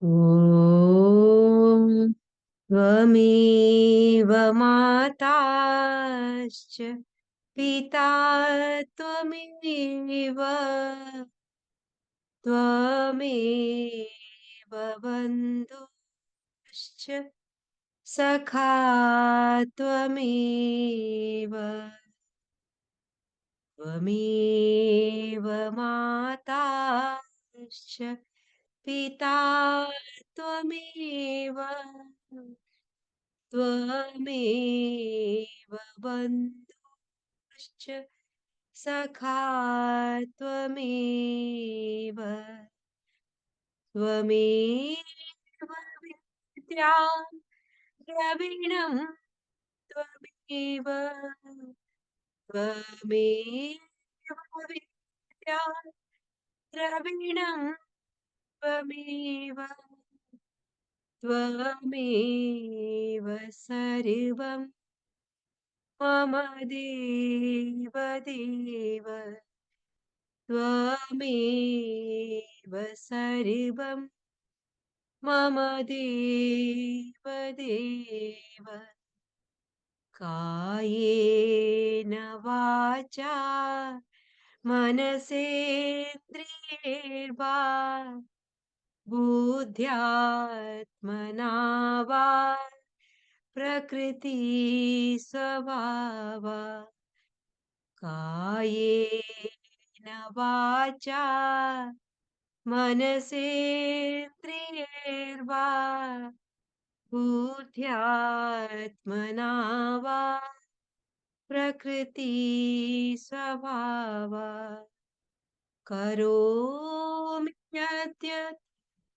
ॐ त्वमेव माताश्च पिता त्वमेव त्वमेव बन्धुश्च सखा त्वमेव त्वमेव माताश्च पिता त्वमेव त्वमेव बन्धुश्च सखा त्वमेव त्वमेव विद्या द्रविणं त्वमेव त्वमेव विद्या द्रविणं त्वमेव त्वमेव सर्वं मम देव देव त्वमेव सर्वं मम देव देव कायेन वाचा मनसेन्द्रियैर्वा बुद्ध्यात्मना वा प्रकृति स्वभावा कायेन वाचा मनसेन्द्रियैर्वा बुद्ध्यात्मना वा प्रकृति स्वभावा करोमि यद्यत्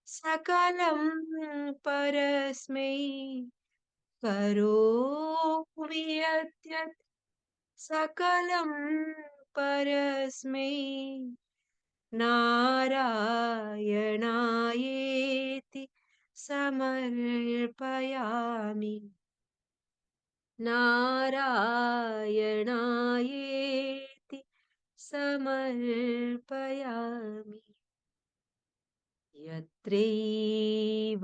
सकलं परस्मै करोमि यद्यत् सकलं परस्मै नारायणायेति समर्पयामि नारायणायेति समर्पयामि यत्रैव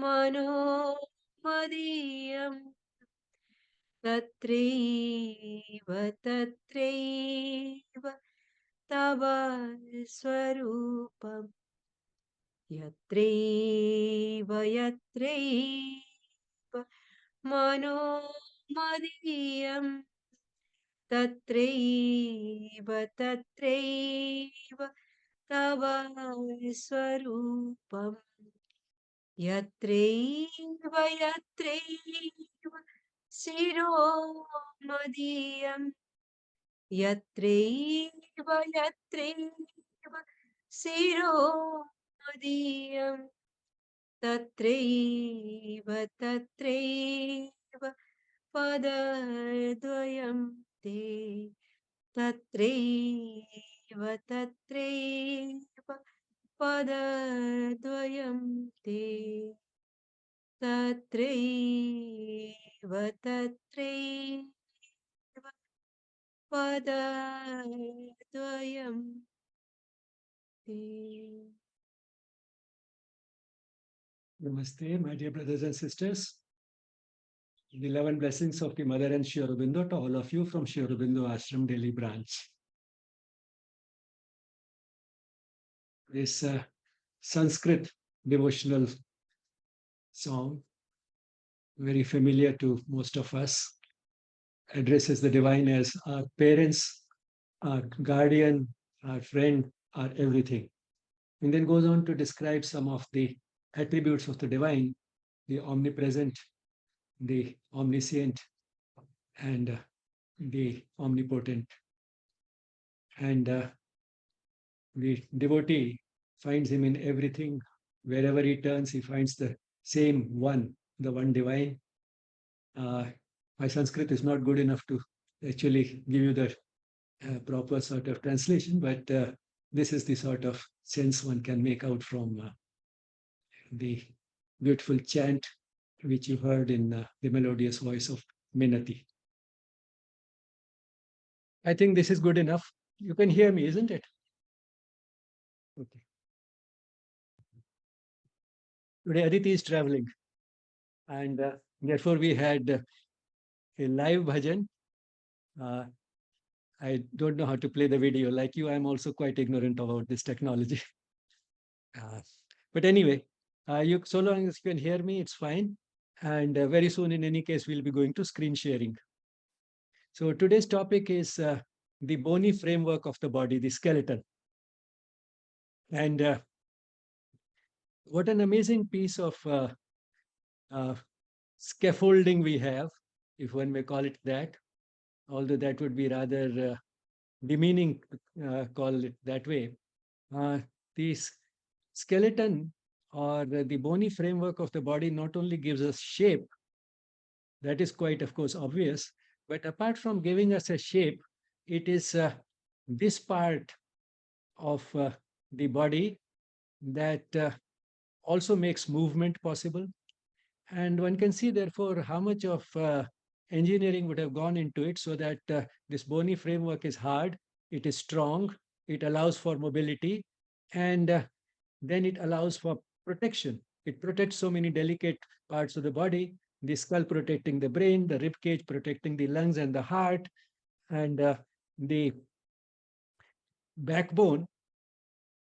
मनो मदीयम् तत्रैव तव स्वरूपम् यत्रैव मनो मदीयम् तत्रैव तव स्वरूपम् यत्रैव शिरो मदीयम् यत्रैव शिरो मदीयम् तत्रैव पदद्वयं ते तत्रैव पदद्वयं ते तत्रैव पदद्वयं ते. Namaste, my dear brothers and sisters. The 11 blessings of the Mother and Sri Aurobindo to all of you from Sri Aurobindo Ashram Delhi branch. This Sanskrit devotional song, very familiar to most of us, addresses the divine as our parents, our guardian, our friend, our everything. And then goes on to describe some of the attributes of the divine, the omnipresent, the omniscient, and the omnipotent. And the devotee finds him in everything. Wherever he turns, he finds the same one, the one divine. My Sanskrit is not good enough to actually give you the proper sort of translation, but this is the sort of sense one can make out from the beautiful chant which you heard in the melodious voice of Minati. I think this is good enough. You can hear me, isn't it? Okay. Today, Aditi is traveling, and therefore we had a live bhajan. Uh, I don't know how to play the video. Like you, I'm also quite ignorant about this technology. Uh, but anyway, you so long as you can hear me, it's fine. And very soon, in any case, we'll be going to screen sharing. So today's topic is the bony framework of the body, the skeleton. And what an amazing piece of uh, scaffolding we have, if one may call it that, although that would be rather demeaning to call it that way. Uh, the skeleton or the bony framework of the body not only gives us shape, that is quite, of course, obvious, but apart from giving us a shape, it is this part of the body that also makes movement possible. And one can see, therefore, how much of engineering would have gone into it so that this bony framework is hard, it is strong, it allows for mobility, and then it allows for protection. It protects so many delicate parts of the body, the skull protecting the brain, the rib cage protecting the lungs and the heart, and the backbone,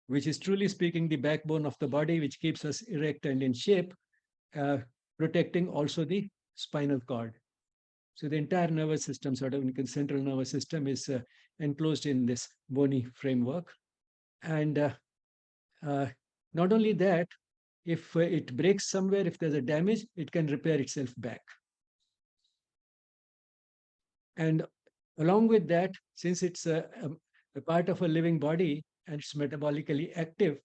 which is truly speaking the backbone of the body, which keeps us erect and in shape, uh, protecting also the spinal cord. So the entire nervous system, sort of central nervous system, is enclosed in this bony framework. And uh, not only that, if it breaks somewhere, if there's a damage, it can repair itself back. And along with that, since it's a part of a living body and it's metabolically active,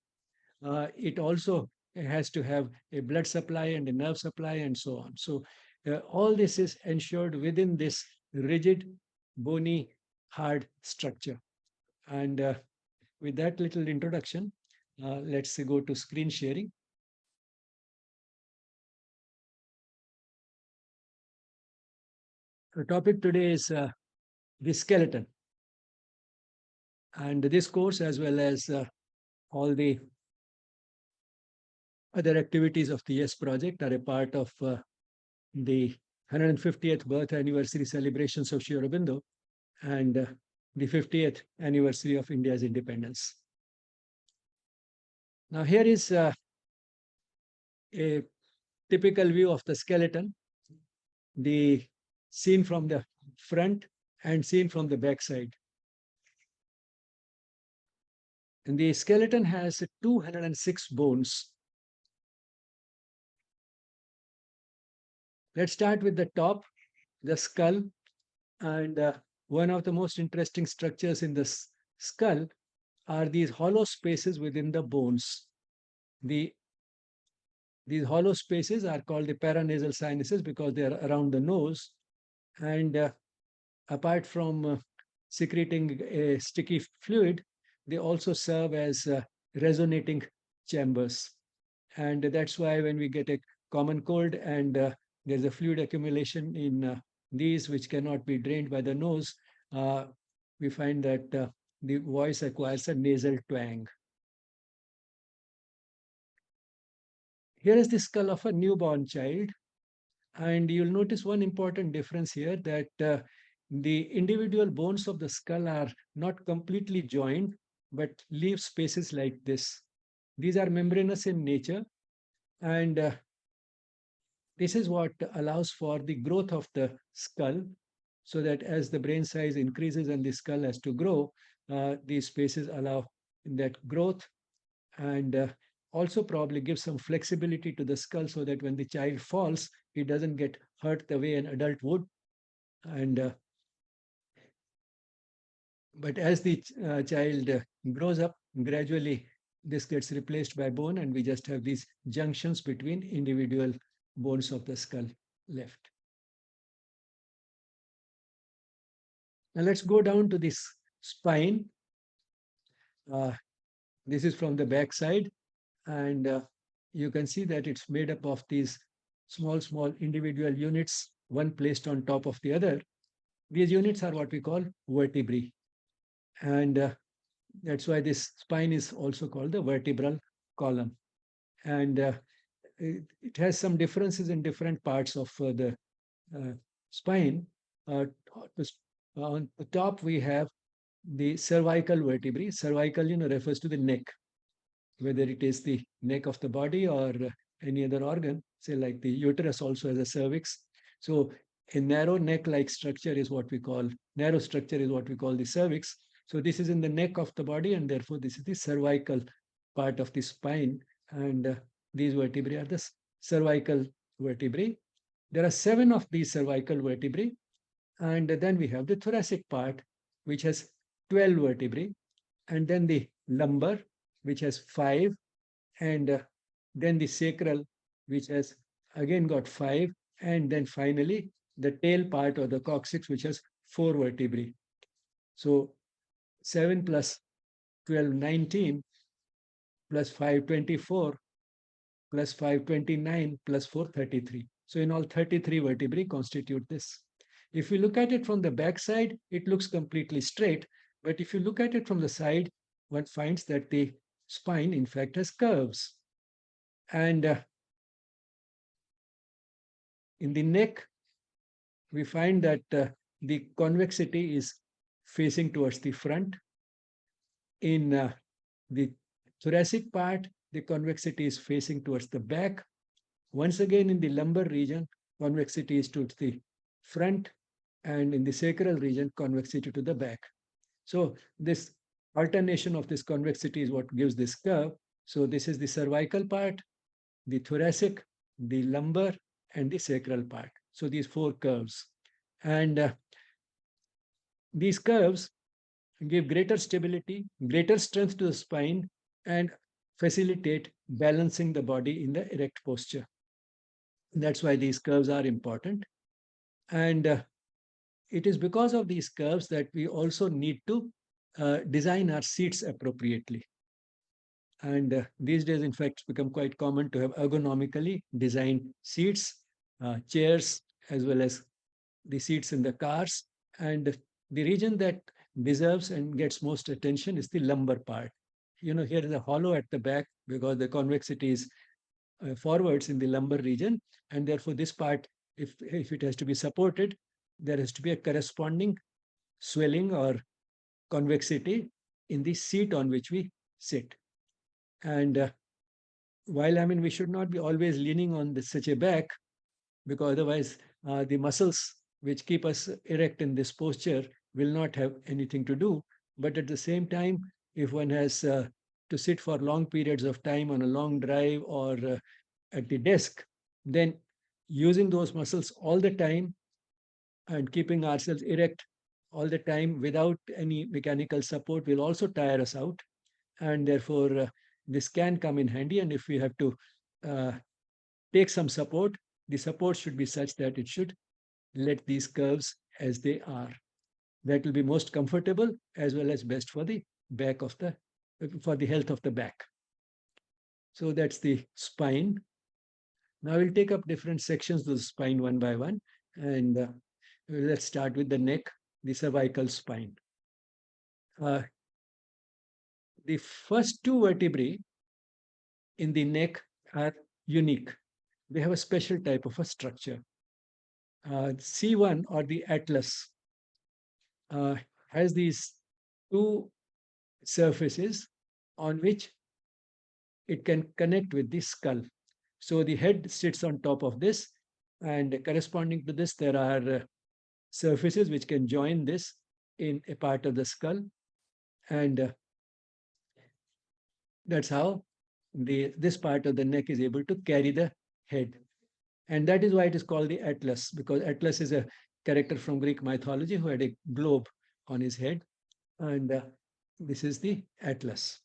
it also has to have a blood supply and a nerve supply and so on. So all this is ensured within this rigid, bony, hard structure. And with that little introduction, let's go to screen sharing. The topic today is the skeleton. And this course, as well as all the other activities of the YES project, are a part of the 150th birth anniversary celebrations of Sri Aurobindo and the 50th anniversary of India's independence. Now, here is a typical view of the skeleton, the seen from the front and seen from the back side. And the skeleton has 206 bones. Let's start with the top, the skull. And one of the most interesting structures in the skull are these hollow spaces within the bones. These hollow spaces are called the paranasal sinuses because they are around the nose. And apart from secreting a sticky fluid, they also serve as resonating chambers. And that's why when we get a common cold and there's a fluid accumulation in these which cannot be drained by the nose, we find that the voice acquires a nasal twang. Here is the skull of a newborn child. And you'll notice one important difference here, that the individual bones of the skull are not completely joined, but leave spaces like this. These are membranous in nature, and this is what allows for the growth of the skull, so that as the brain size increases and the skull has to grow, these spaces allow that growth, and also probably give some flexibility to the skull so that when the child falls, he doesn't get hurt the way an adult would. And but as the child grows up, gradually this gets replaced by bone, and we just have these junctions between individual bones of the skull left. Now let's go down to this spine. This is from the back side, and you can see that it's made up of these small individual units, one placed on top of the other. These units are what we call vertebrae. And that's why this spine is also called the vertebral column. And it has some differences in different parts of the spine. Uh, on the top, we have the cervical vertebrae. Cervical, refers to the neck, whether it is the neck of the body or any other organ, say like the uterus also has a cervix. So a narrow neck-like structure is what we call, narrow structure is what we call the cervix. So this is in the neck of the body, and therefore this is the cervical part of the spine. And these vertebrae are the cervical vertebrae. There are 7 of these cervical vertebrae. And then we have the thoracic part, which has 12 vertebrae. And then the lumbar, which has 5. And then the sacral, which has again got 5. And then finally, the tail part or the coccyx, which has 4 vertebrae. So 7 plus 12, 19, plus 5, 24, plus 5, 29, plus 4, 33. So in all, 33 vertebrae constitute this. If you look at it from the back side, it looks completely straight. But if you look at it from the side, one finds that the spine, in fact, has curves. And in the neck, we find that the convexity is facing towards the front. In the thoracic part, the convexity is facing towards the back. Once again, in the lumbar region, convexity is towards the front, and in the sacral region, convexity to the back. So this alternation of this convexity is what gives this curve. So this is the cervical part, the thoracic, the lumbar, and the sacral part. So these 4 curves. And these curves give greater stability, greater strength to the spine, and facilitate balancing the body in the erect posture. That's why these curves are important. And it is because of these curves that we also need to design our seats appropriately. And these days, in fact, it's become quite common to have ergonomically designed seats, chairs, as well as the seats in the cars. And the region that deserves and gets most attention is the lumbar part. Here is a hollow at the back because the convexity is forwards in the lumbar region. And therefore, this part, if it has to be supported, there has to be a corresponding swelling or convexity in the seat on which we sit. And while we should not be always leaning on such a back, because otherwise the muscles which keep us erect in this posture will not have anything to do. But at the same time, if one has to sit for long periods of time on a long drive or at the desk, then using those muscles all the time and keeping ourselves erect all the time without any mechanical support will also tire us out. And therefore, this can come in handy. And if we have to take some support, the support should be such that it should let these curves as they are. That will be most comfortable as well as best for the back of for the health of the back. So that's the spine. Now we'll take up different sections of the spine one by one. And let's start with the neck, the cervical spine. The first 2 vertebrae in the neck are unique. They have a special type of a structure. C1 or the atlas has these 2 surfaces on which it can connect with the skull. So the head sits on top of this, and corresponding to this, there are surfaces which can join this in a part of the skull. And that's how this part of the neck is able to carry the head. And that is why it is called the Atlas, because Atlas is a character from Greek mythology who had a globe on his head. And this is the Atlas.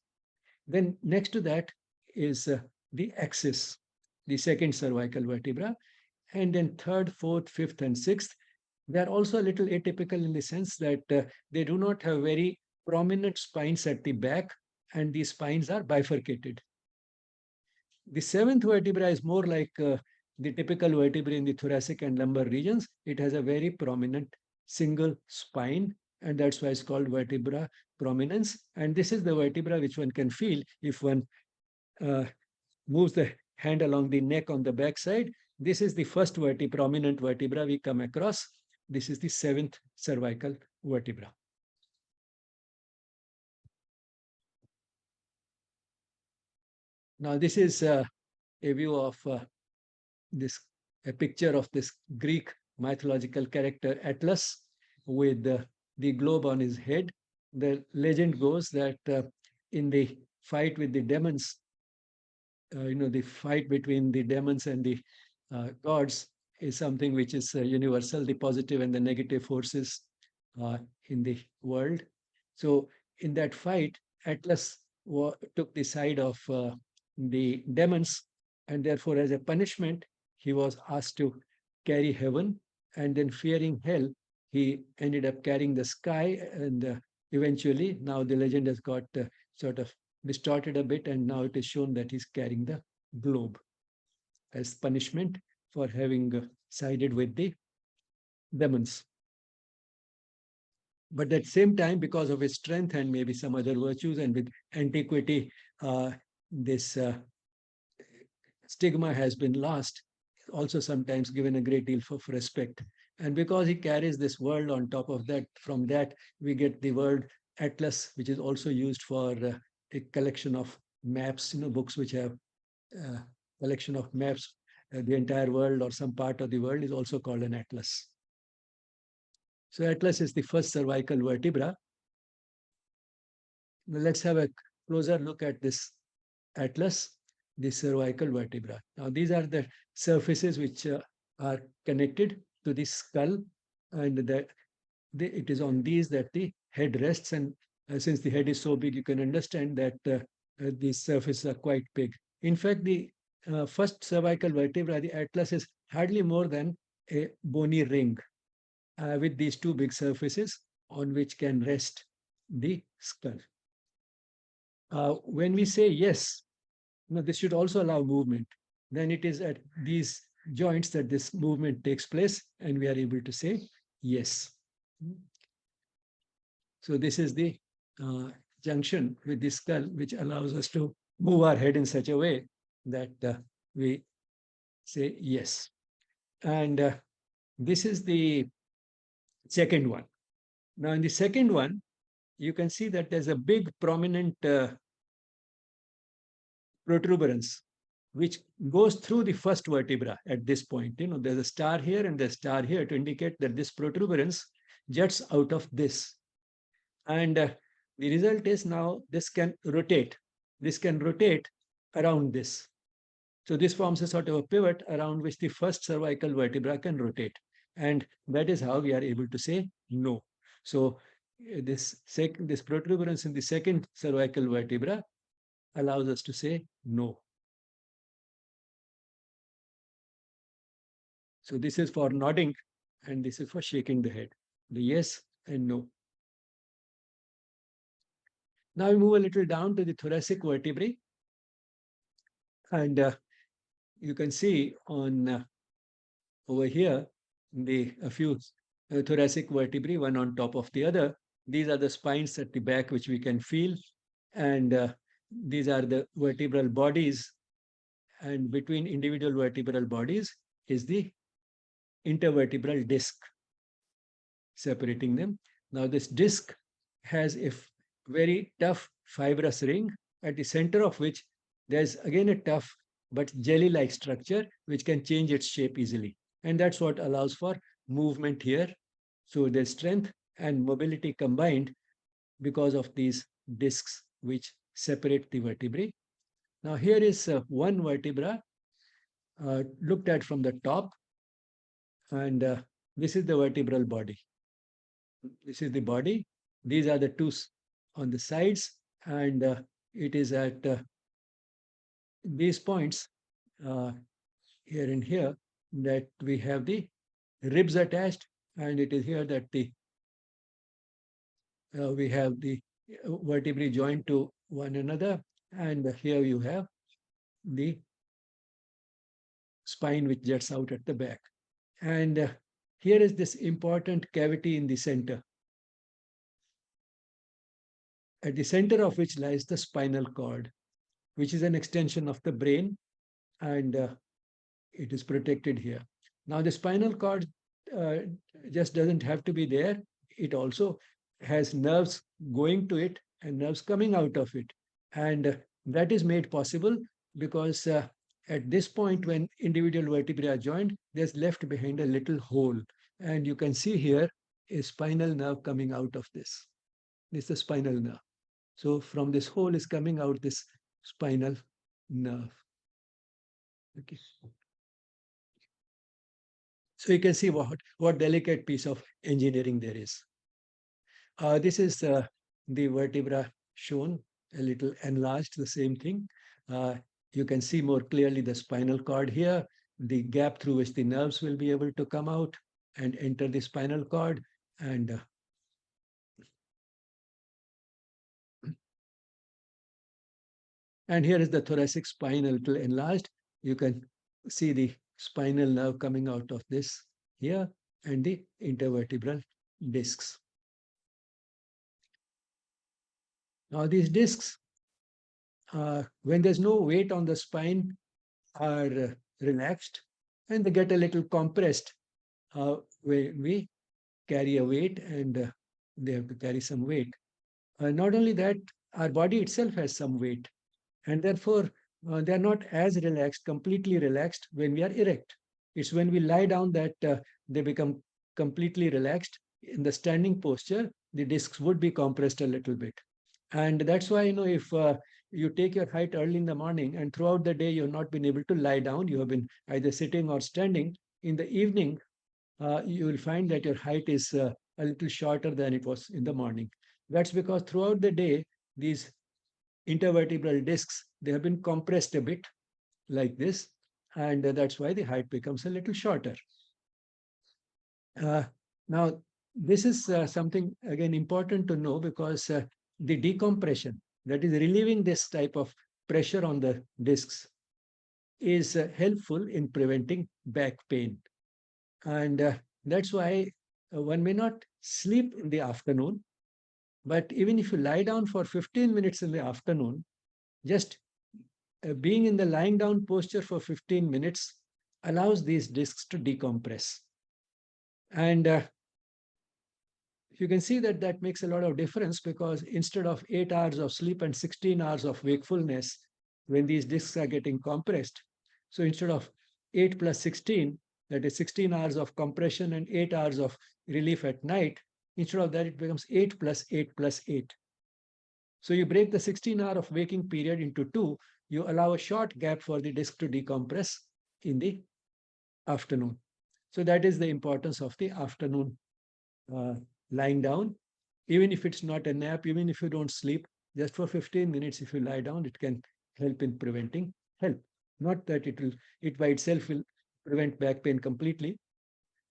Then next to that is the axis, the second cervical vertebra. And then third, fourth, fifth, and sixth, they are also a little atypical in the sense that they do not have very prominent spines at the back, and these spines are bifurcated. The seventh vertebra is more like the typical vertebrae in the thoracic and lumbar regions. It has a very prominent single spine, and that's why it's called vertebra prominence. And this is the vertebra which one can feel if one moves the hand along the neck on the back side. This is the first prominent vertebra we come across. This is the seventh cervical vertebra. Now, this is a view of this a picture of this Greek mythological character Atlas with the globe on his head. The legend goes that in the fight with the demons, the fight between the demons and the gods is something which is universal, the positive and the negative forces in the world. So in that fight, Atlas took the side of the demons, and therefore, as a punishment, he was asked to carry heaven, and then fearing hell, he ended up carrying the sky, and eventually, now the legend has got sort of distorted a bit, and now it is shown that he's carrying the globe as punishment for having sided with the demons. But at the same time, because of his strength and maybe some other virtues, and with antiquity, this stigma has been lost, also sometimes given a great deal of respect. And because he carries this world on top of that, from that, we get the word Atlas, which is also used for a collection of maps, books which have collection of maps. The entire world or some part of the world is also called an atlas. So atlas is the first cervical vertebra. Now let's have a closer look at this atlas, the cervical vertebra. Now these are the surfaces which are connected to the skull, and that it is on these that the head rests. And since the head is so big, you can understand that these surfaces are quite big. In fact, the first cervical vertebra, the atlas, is hardly more than a bony ring with these two big surfaces on which can rest the skull. When we say yes, this should also allow movement. Then it is at these joints that this movement takes place, and we are able to say yes. So this is the junction with the skull, which allows us to move our head in such a way that we say yes. And this is the second one. Now, in the second one, you can see that there's a big prominent protuberance which goes through the first vertebra at this point. There's a star here and there's a star here to indicate that this protuberance juts out of this. And the result is now this can rotate. This can rotate around this. So this forms a sort of a pivot around which the first cervical vertebra can rotate. And that is how we are able to say no. So this protuberance in the second cervical vertebra allows us to say no. So this is for nodding, and this is for shaking the head, the yes and no. Now we move a little down to the thoracic vertebrae. And you can see on over here, a few thoracic vertebrae, one on top of the other. These are the spines at the back, which we can feel. And these are the vertebral bodies. And between individual vertebral bodies is the intervertebral disc separating them. Now, this disc has a very tough fibrous ring, at the center of which there's again a tough but jelly-like structure which can change its shape easily. And that's what allows for movement here. So there's strength and mobility combined because of these discs which separate the vertebrae. Now here is one vertebra looked at from the top, and this is the vertebral body. This is the body. These are the two on the sides, and it is at these points here and here that we have the ribs attached, and it is here that we have the vertebrae joined to one another, and here you have the spine which juts out at the back. And here is this important cavity in the center, at the center of which lies the spinal cord, which is an extension of the brain. and it is protected here. Now, the spinal cord uh, just doesn't have to be there. It also has nerves going to it and nerves coming out of it. And that is made possible because at this point, when individual vertebrae are joined, there's left behind a little hole. And you can see here a spinal nerve coming out of this. This is the spinal nerve. So from this hole is coming out this spinal nerve. Okay. So you can see what delicate piece of engineering there is. This is the vertebra shown, a little enlarged, the same thing. You can see more clearly the spinal cord here, the gap through which the nerves will be able to come out and enter the spinal cord. And here is the thoracic spine, a little enlarged. You can see the spinal nerve coming out of this here and the intervertebral discs. Now these discs, when there's no weight on the spine, are relaxed and they get a little compressed when we carry a weight and they have to carry some weight. Not only that, our body itself has some weight and therefore they are not as relaxed, completely relaxed when we are erect. It's when we lie down that they become completely relaxed. In the standing posture, the discs would be compressed a little bit. And that's why, if you take your height early in the morning and throughout the day you have not been able to lie down, you have been either sitting or standing, in the evening, you will find that your height is a little shorter than it was in the morning. That's because throughout the day, these intervertebral discs, they have been compressed a bit like this, and that's why the height becomes a little shorter. Now, this is something, again, important to know because the decompression, that is relieving this type of pressure on the discs, is helpful in preventing back pain. And that's why one may not sleep in the afternoon, but even if you lie down for 15 minutes in the afternoon, just being in the lying down posture for 15 minutes allows these discs to decompress. And you can see that that makes a lot of difference because instead of 8 hours of sleep and 16 hours of wakefulness, when these discs are getting compressed, so instead of 8 plus 16, that is 16 hours of compression and 8 hours of relief at night, instead of that, it becomes 8 plus 8 plus 8. So you break the 16-hour of waking period into two, you allow a short gap for the disc to decompress in the afternoon. So that is the importance of the afternoon lying down. Even if it's not a nap, even if you don't sleep, just for 15 minutes, if you lie down, it can help in preventing help. Not that it by itself will prevent back pain completely.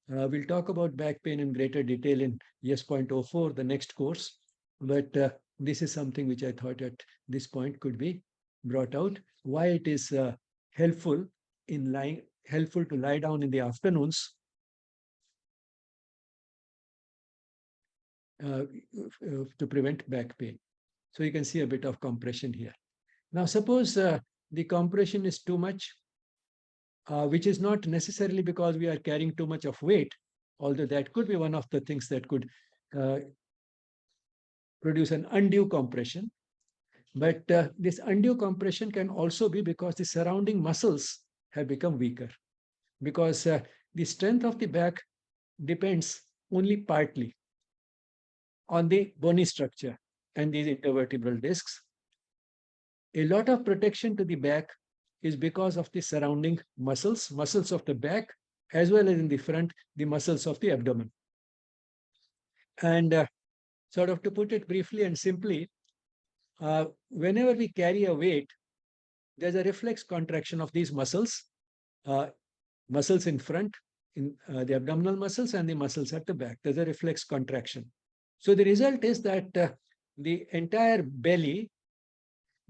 We'll talk about back pain in greater detail in YES.04, the next course. But this is something which I thought at this point could be brought out. Why it is helpful to lie down in the afternoons to prevent back pain. So you can see a bit of compression here. Now, suppose the compression is too much, which is not necessarily because we are carrying too much of weight, although that could be one of the things that could produce an undue compression. But this undue compression can also be because the surrounding muscles have become weaker. Because the strength of the back depends only partly on the bony structure and these intervertebral discs. A lot of protection to the back is because of the surrounding muscles of the back, as well as in the front, the muscles of the abdomen. And sort of to put it briefly and simply, whenever we carry a weight, there's a reflex contraction of these muscles, muscles in front, in the abdominal muscles and the muscles at the back. There's a reflex contraction. So the result is that the entire belly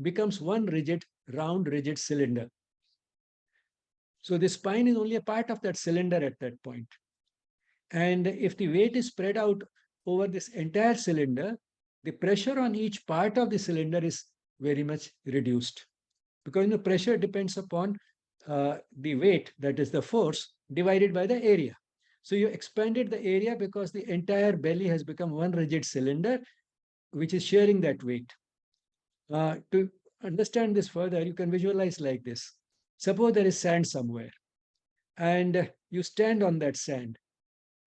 becomes one round rigid cylinder. So the spine is only a part of that cylinder at that point. And if the weight is spread out over this entire cylinder, the pressure on each part of the cylinder is very much reduced. Because the pressure depends upon the weight, that is the force, divided by the area. So you expanded the area because the entire belly has become one rigid cylinder, which is sharing that weight. To understand this further, you can visualize like this. Suppose there is sand somewhere, and you stand on that sand.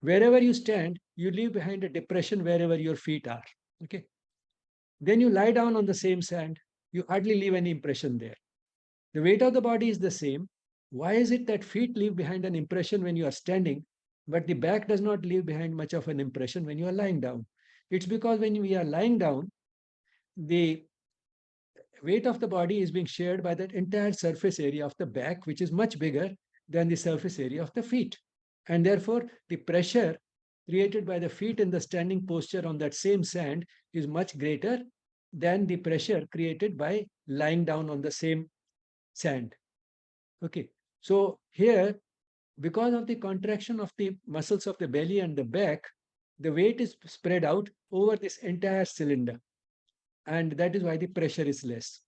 Wherever you stand, you leave behind a depression wherever your feet are. Okay. Then you lie down on the same sand. You hardly leave any impression there. The weight of the body is the same. Why is it that feet leave behind an impression when you are standing, but the back does not leave behind much of an impression when you are lying down? It's because when we are lying down, the weight of the body is being shared by that entire surface area of the back, which is much bigger than the surface area of the feet. And therefore, the pressure created by the feet in the standing posture on that same sand is much greater than the pressure created by lying down on the same sand. Okay. So here, because of the contraction of the muscles of the belly and the back, the weight is spread out over this entire cylinder. And that is why the pressure is less.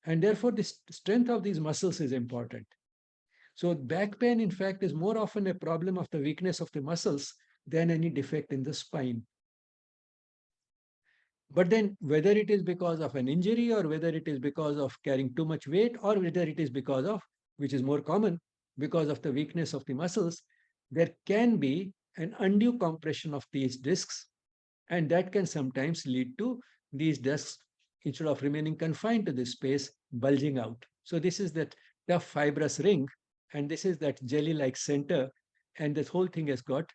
And therefore, the strength of these muscles is important. So back pain, in fact, is more often a problem of the weakness of the muscles than any defect in the spine. But then whether it is because of an injury or whether it is because of carrying too much weight or whether it is because of, which is more common, because of the weakness of the muscles, there can be an undue compression of these discs, and that can sometimes lead to these discs, instead of remaining confined to this space, bulging out. So this is that tough fibrous ring, and this is that jelly-like center, and this whole thing has got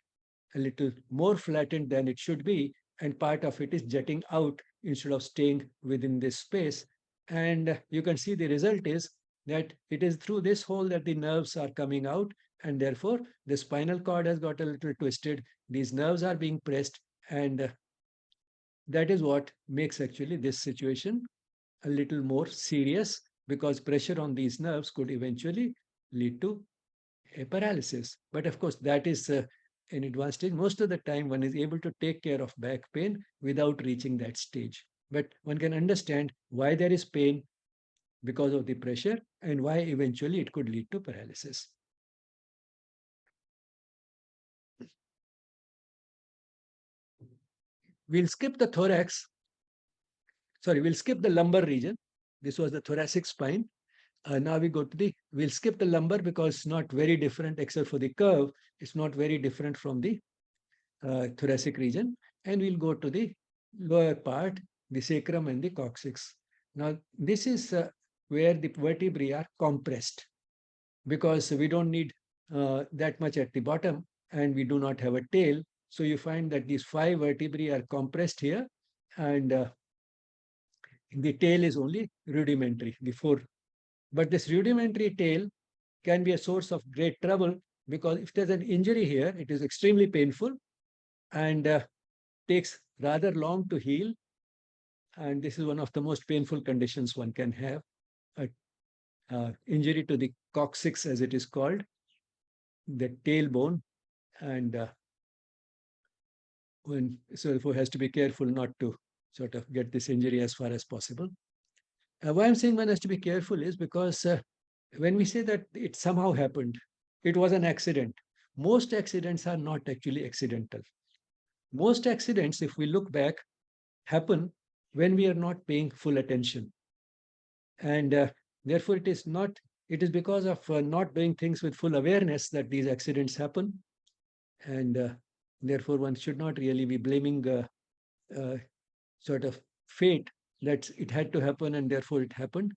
a little more flattened than it should be, and part of it is jutting out instead of staying within this space. And you can see the result is that it is through this hole that the nerves are coming out, and therefore the spinal cord has got a little twisted. These nerves are being pressed, and that is what makes actually this situation a little more serious, because pressure on these nerves could eventually lead to a paralysis. But of course, that is an advanced stage. Most of the time, one is able to take care of back pain without reaching that stage. But one can understand why there is pain because of the pressure and why eventually it could lead to paralysis. We'll skip the thorax. Sorry, we'll skip the lumbar region. This was the thoracic spine. Now we go to we'll skip the lumbar because it's not very different except for the curve. It's not very different from the thoracic region. And we'll go to the lower part, the sacrum and the coccyx. Now, this is where the vertebrae are compressed, because we don't need that much at the bottom and we do not have a tail. So you find that these 5 vertebrae are compressed here, and the tail is only rudimentary, the 4. But this rudimentary tail can be a source of great trouble, because if there's an injury here, it is extremely painful and takes rather long to heal. And this is one of the most painful conditions one can have, a injury to the coccyx, as it is called, the tailbone. And so one has to be careful not to sort of get this injury as far as possible. Why I'm saying one has to be careful is because when we say that it somehow happened, it was an accident. Most accidents are not actually accidental. Most accidents, if we look back, happen when we are not paying full attention. And therefore, it is because of not doing things with full awareness that these accidents happen. And therefore, one should not really be blaming sort of fate that it had to happen and therefore it happened.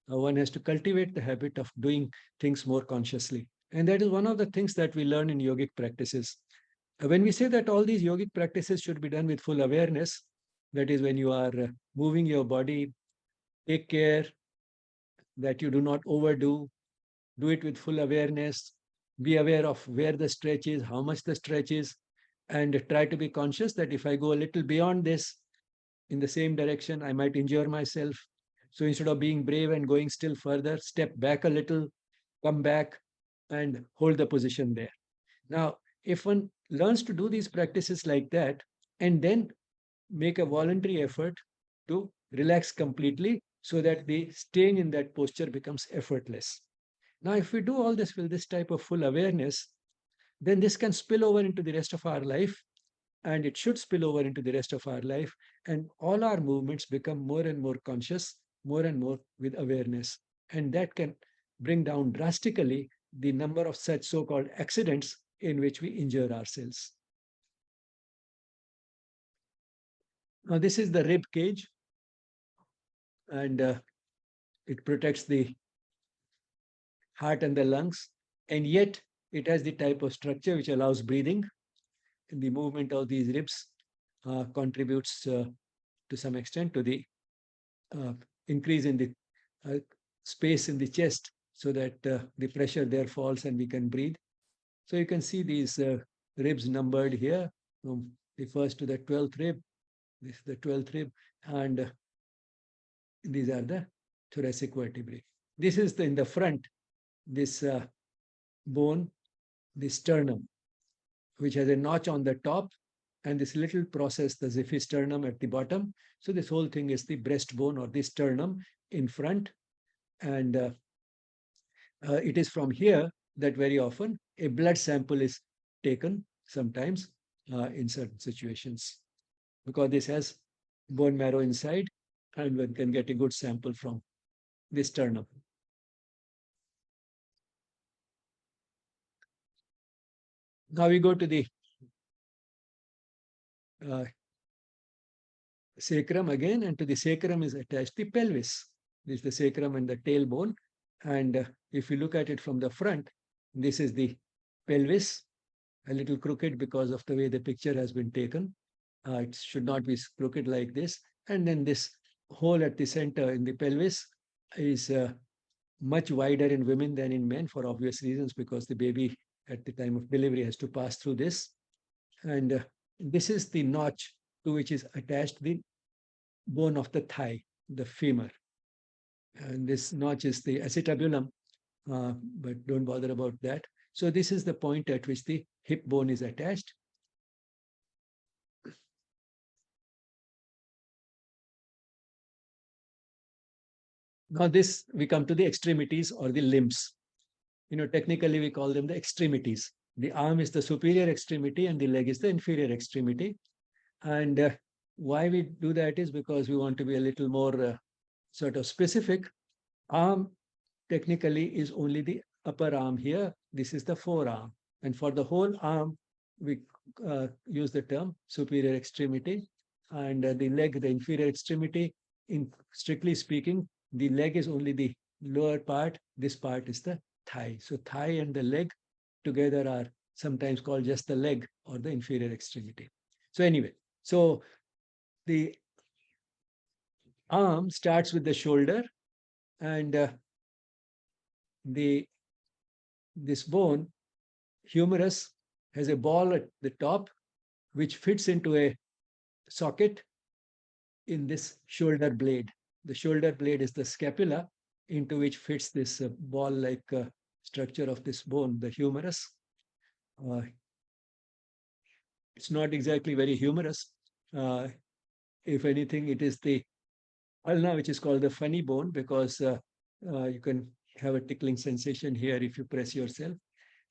One has to cultivate the habit of doing things more consciously. And that is one of the things that we learn in yogic practices. When we say that all these yogic practices should be done with full awareness, that is when you are moving your body, take care that you do not overdo, do it with full awareness, be aware of where the stretch is, how much the stretch is, and try to be conscious that if I go a little beyond this in the same direction, I might injure myself. So instead of being brave and going still further, step back a little, come back, and hold the position there. Now, if one learns to do these practices like that, and then make a voluntary effort to relax completely so that the staying in that posture becomes effortless. Now, if we do all this with this type of full awareness, then this can spill over into the rest of our life, and it should spill over into the rest of our life. And all our movements become more and more conscious, more and more with awareness. And that can bring down drastically the number of such so-called accidents in which we injure ourselves. Now, this is the rib cage, and it protects the heart and the lungs, and yet it has the type of structure which allows breathing. And the movement of these ribs contributes to some extent to the uh, increase in the uh, space in the chest, so that the pressure there falls and we can breathe. So you can see these ribs numbered here from the first to the 12th rib. This is the 12th rib, and these are the thoracic vertebrae. This is in the front, this bone, the sternum, which has a notch on the top, and this little process, the xiphisternum at the bottom. So this whole thing is the breastbone or the sternum in front. And it is from here that very often a blood sample is taken sometimes in certain situations, because this has bone marrow inside, and one can get a good sample from the sternum. Now we go to the sacrum again, and to the sacrum is attached the pelvis. This is the sacrum and the tailbone. And if you look at it from the front, this is the pelvis, a little crooked because of the way the picture has been taken. It should not be crooked like this. And then this hole at the center in the pelvis is much wider in women than in men, for obvious reasons, because the baby at the time of delivery has to pass through this. And this is the notch to which is attached the bone of the thigh, the femur. And this notch is the acetabulum, but don't bother about that. So this is the point at which the hip bone is attached. Now this, we come to the extremities or the limbs. Technically we call them the extremities. The arm is the superior extremity and the leg is the inferior extremity. And why we do that is because we want to be a little more sort of specific. Arm technically is only the upper arm here. This is the forearm. And for the whole arm, we use the term superior extremity. And the leg, the inferior extremity, in strictly speaking, the leg is only the lower part. This part is the thigh. So thigh and the leg together are sometimes called just the leg or the inferior extremity. So anyway, so the arm starts with the shoulder, and this bone, humerus, has a ball at the top which fits into a socket in this shoulder blade. The shoulder blade is the scapula, into which fits this ball-like structure of this bone, the humerus. It's not exactly very humorous. If anything, it is the ulna, which is called the funny bone, because you can have a tickling sensation here if you press yourself.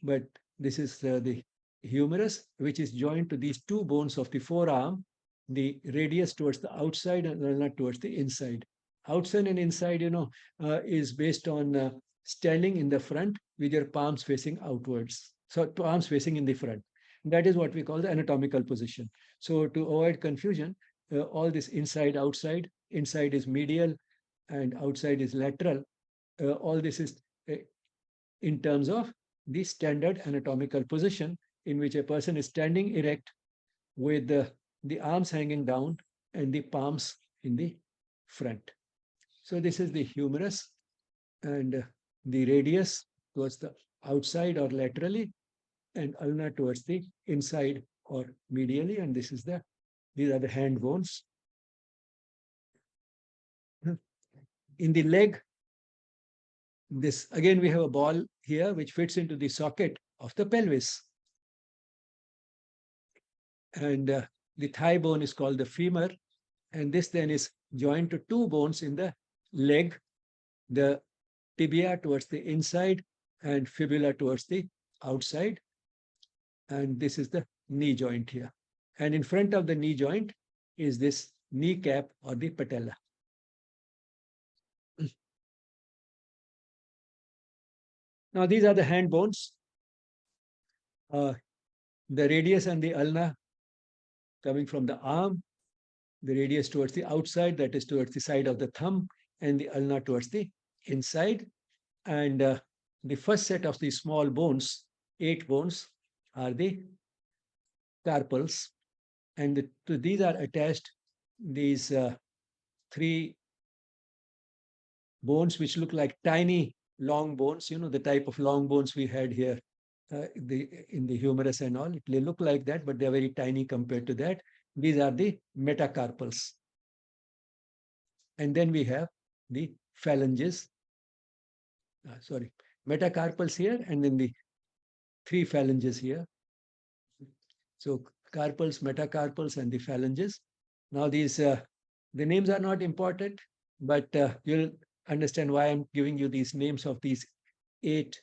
But this is the humerus, which is joined to these two bones of the forearm, the radius towards the outside and ulna towards the inside. Outside and inside, is based on standing in the front with your palms facing outwards. So palms facing in the front. That is what we call the anatomical position. So to avoid confusion, all this inside, outside, inside is medial and outside is lateral. All this is in terms of the standard anatomical position in which a person is standing erect with the arms hanging down and the palms in the front. So this is the humerus, and the radius towards the outside or laterally, and ulna towards the inside or medially. And these are the hand bones. In the leg, this again, we have a ball here which fits into the socket of the pelvis. And the thigh bone is called the femur. And this then is joined to two bones in the leg, the tibia towards the inside and fibula towards the outside. And this is the knee joint here. And in front of the knee joint is this kneecap or the patella. Now, these are the hand bones. The radius and the ulna coming from the arm, the radius towards the outside, that is towards the side of the thumb, and the ulna towards the inside. And the first set of the small bones, 8 bones, are the carpals. And to these are attached these 3 bones, which look like tiny long bones, the type of long bones we had here in the humerus and all. They look like that, but they're very tiny compared to that. These are the metacarpals. And then we have the phalanges. Metacarpals here, and then the 3 phalanges here. So carpals, metacarpals, and the phalanges. Now these, the names are not important, but you'll understand why I'm giving you these names of these 8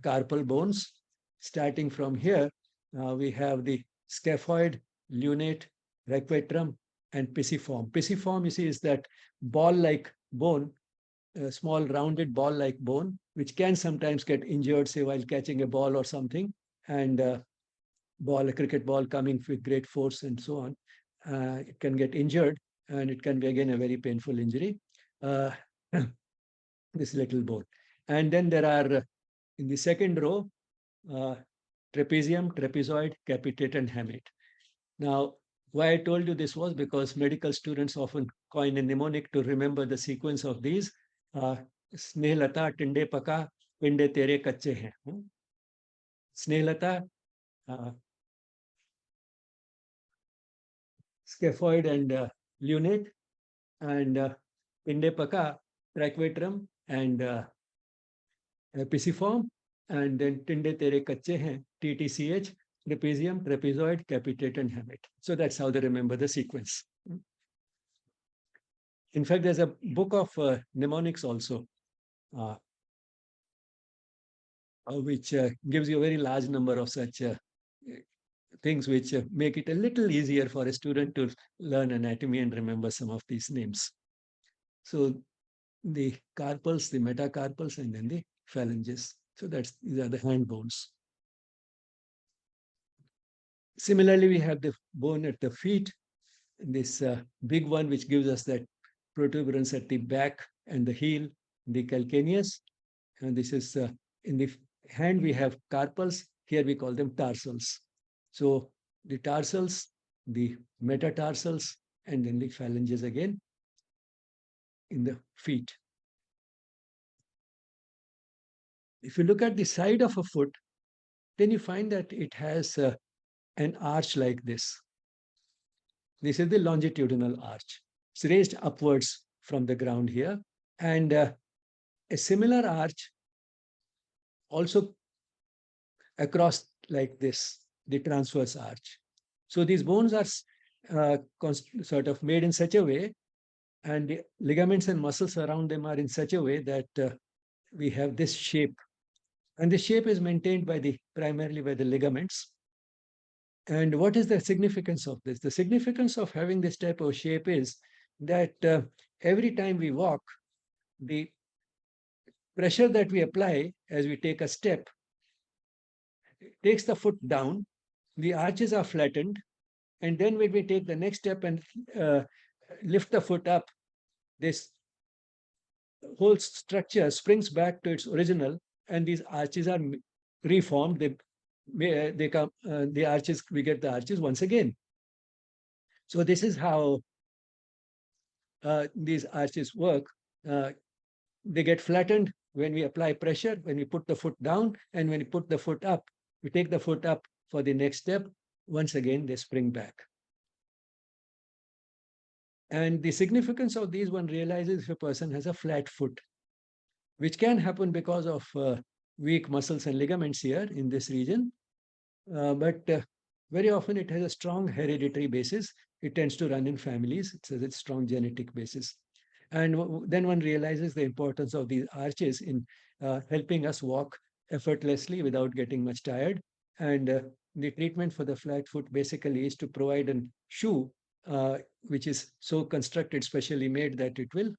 carpal bones. Starting from here, we have the scaphoid, lunate, racquetrum, and pisiform. Pisiform, you see, is that ball-like bone, a small rounded ball-like bone, which can sometimes get injured, say, while catching a ball or something, and a cricket ball coming with great force and so on. It can get injured, and it can be, again, a very painful injury. This little bone. And then there are, in the second row, trapezium, trapezoid, capitate, and hamate. Now, why I told you this was because medical students often coin a mnemonic to remember the sequence of these. Snehlata, tinde paka, pinde tere kache hain. Snehlata, scaphoid and lunate, and pinde paka, racquetrum, and pisiform, and then tinde tere kache hain, TTCH, trapezium, trapezoid, capitate, and hamate. So that's how they remember the sequence. In fact, there's a book of mnemonics also, which gives you a very large number of such things which make it a little easier for a student to learn anatomy and remember some of these names. So the carpals, the metacarpals, and then the phalanges. So these are the hand bones. Similarly, we have the bone at the feet, this big one, which gives us that protuberance at the back and the heel, the calcaneus. And this is in the hand, we have carpals. Here we call them tarsals. So the tarsals, the metatarsals, and then the phalanges again in the feet. If you look at the side of a foot, then you find that it has an arch like this. This is the longitudinal arch. It's raised upwards from the ground here. And a similar arch also across like this, the transverse arch. So these bones are sort of made in such a way, and the ligaments and muscles around them are in such a way that we have this shape. And the shape is maintained primarily by the ligaments. And what is the significance of this? The significance of having this type of shape is that every time we walk, the pressure that we apply as we take a step takes the foot down, the arches are flattened, and then when we take the next step and lift the foot up, this whole structure springs back to its original, and these arches are reformed. They come, the arches, we get the arches once again. So this is how these arches work. They get flattened when we apply pressure, when we put the foot down, and when we put the foot up, we take the foot up for the next step. Once again, they spring back. And the significance of these, one realizes if a person has a flat foot, which can happen because of weak muscles and ligaments here in this region. But very often it has a strong hereditary basis. It tends to run in families. It's a strong genetic basis. And then one realizes the importance of these arches in helping us walk effortlessly without getting much tired. And the treatment for the flat foot basically is to provide a shoe which is so constructed, specially made, that it will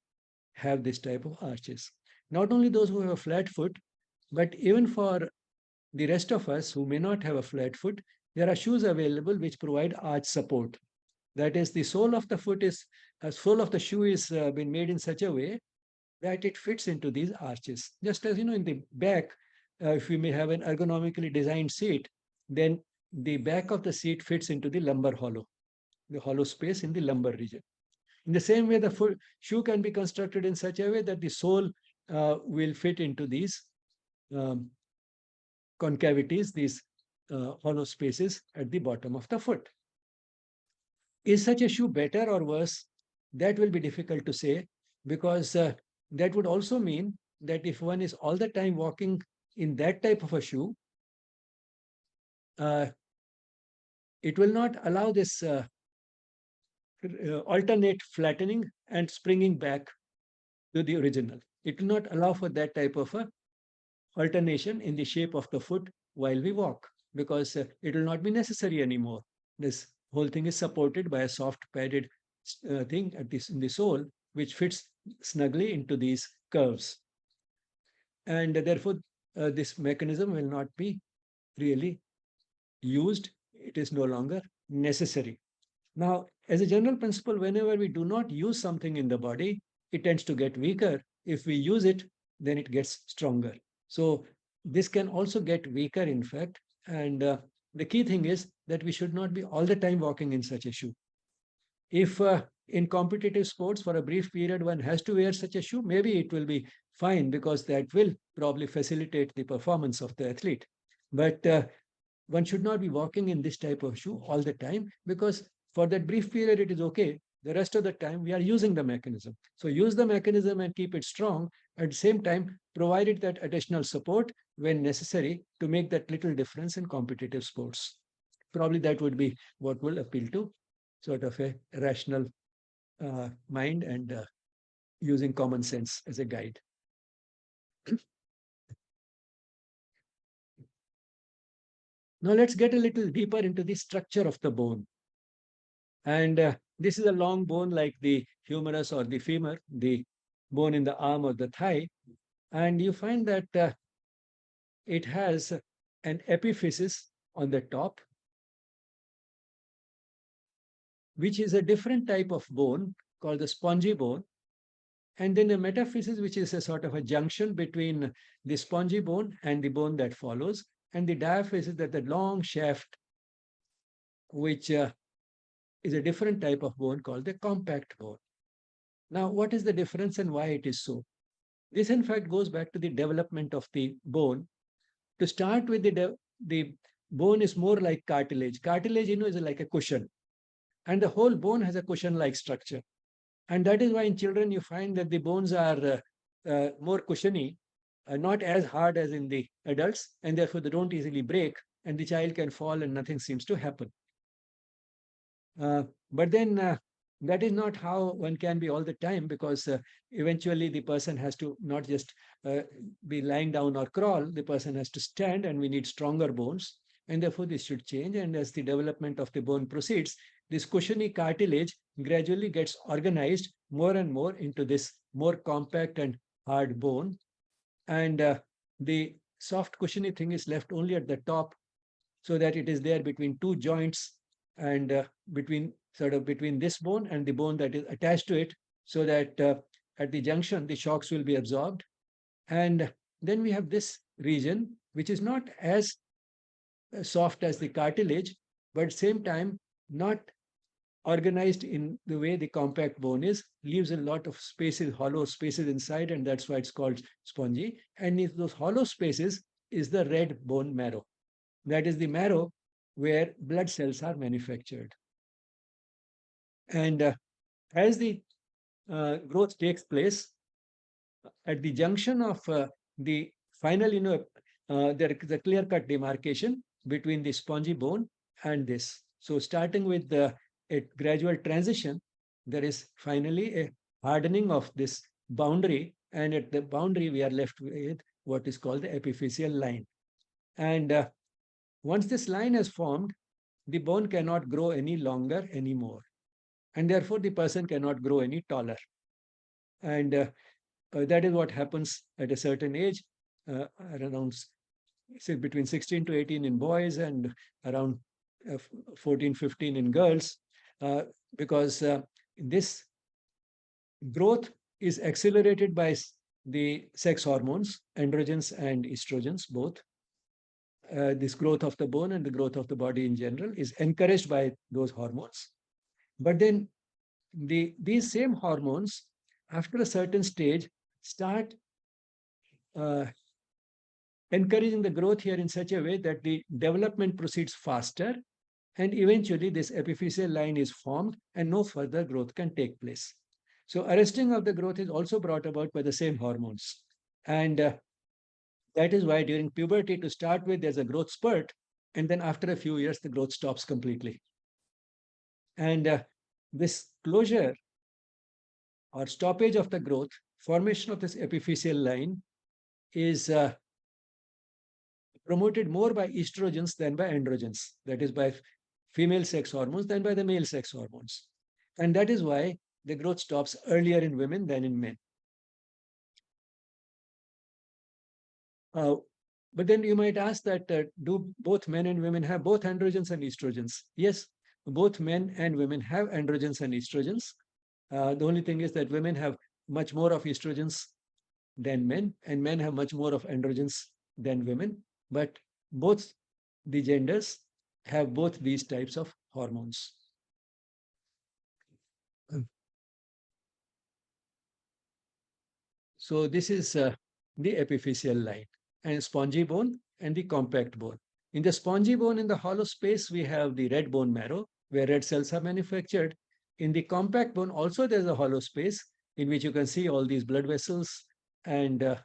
have this type of arches. Not only those who have a flat foot, but even for the rest of us who may not have a flat foot, there are shoes available which provide arch support. That is, the sole of the foot is, sole of the shoe is been made in such a way that it fits into these arches. Just as in the back, if we may have an ergonomically designed seat, then the back of the seat fits into the lumbar hollow, the hollow space in the lumbar region. In the same way, the shoe can be constructed in such a way that the sole will fit into these um, concavities, these hollow spaces at the bottom of the foot. Is such a shoe better or worse? That will be difficult to say, because that would also mean that if one is all the time walking in that type of a shoe, uh, it will not allow this alternate flattening and springing back to the original. It will not allow for that type of a alternation in the shape of the foot while we walk, because it will not be necessary anymore. This whole thing is supported by a soft padded thing at this in the sole, which fits snugly into these curves. And therefore, this mechanism will not be really used. It is no longer necessary. Now, as a general principle, whenever we do not use something in the body, it tends to get weaker. If we use it, then it gets stronger. So this can also get weaker, in fact. And the key thing is that we should not be all the time walking in such a shoe. If in competitive sports for a brief period one has to wear such a shoe, maybe it will be fine, because that will probably facilitate the performance of the athlete. But one should not be walking in this type of shoe all the time, because for that brief period it is okay. The rest of the time we are using the mechanism. So use the mechanism and keep it strong. At the same time, provide it that additional support when necessary to make that little difference in competitive sports. Probably that would be what will appeal to sort of a rational mind, and using common sense as a guide. Now let's get a little deeper into the structure of the bone. And this is a long bone like the humerus or the femur, the bone in the arm or the thigh. And you find that it has an epiphysis on the top, which is a different type of bone called the spongy bone. And then a metaphysis, which is a sort of a junction between the spongy bone and the bone that follows. And the diaphysis, that the long shaft, which is a different type of bone called the compact bone. Now, what is the difference and why it is so? This, in fact, goes back to the development of the bone. To start with, the bone is more like cartilage. Cartilage, is like a cushion. And the whole bone has a cushion-like structure. And that is why in children you find that the bones are more cushiony, not as hard as in the adults, and therefore they don't easily break, and the child can fall and nothing seems to happen. But then that is not how one can be all the time, because eventually the person has to not just be lying down or crawl, the person has to stand, and we need stronger bones. And therefore this should change. And as the development of the bone proceeds, this cushiony cartilage gradually gets organized more and more into this more compact and hard bone. And the soft cushiony thing is left only at the top, so that it is there between two joints, and between this bone and the bone that is attached to it, so that at the junction the shocks will be absorbed. And then we have this region, which is not as soft as the cartilage, but at the same time not organized in the way the compact bone is, leaves a lot of spaces, hollow spaces inside, and that's why it's called spongy. And in those hollow spaces is the red bone marrow. That is the marrow where blood cells are manufactured. And as the growth takes place, at the junction of the final, there is a clear-cut demarcation between the spongy bone and this. So starting with a gradual transition, there is finally a hardening of this boundary, and at the boundary we are left with what is called the epiphyseal line. And once this line has formed, the bone cannot grow any longer anymore, and therefore the person cannot grow any taller. And that is what happens at a certain age, around say between 16 to 18 in boys and around 14, 15 in girls, because this growth is accelerated by the sex hormones, androgens and estrogens, both. This growth of the bone and the growth of the body in general is encouraged by those hormones. But then these same hormones, after a certain stage, start uh, encouraging the growth here in such a way that the development proceeds faster, and eventually this epiphyseal line is formed and no further growth can take place. So arresting of the growth is also brought about by the same hormones. And that is why during puberty, to start with, there's a growth spurt, and then after a few years, the growth stops completely. And this closure or stoppage of the growth, formation of this epiphyseal line, is promoted more by estrogens than by androgens, that is by female sex hormones than by the male sex hormones. And that is why the growth stops earlier in women than in men. But then you might ask that, do both men and women have both androgens and estrogens? Yes, both men and women have androgens and estrogens. The only thing is that women have much more of estrogens than men, and men have much more of androgens than women. But both the genders have both these types of hormones. So this is the epiphyseal line, and spongy bone and the compact bone. In the spongy bone, in the hollow space, we have the red bone marrow, where red cells are manufactured. In the compact bone, also there's a hollow space in which you can see all these blood vessels. And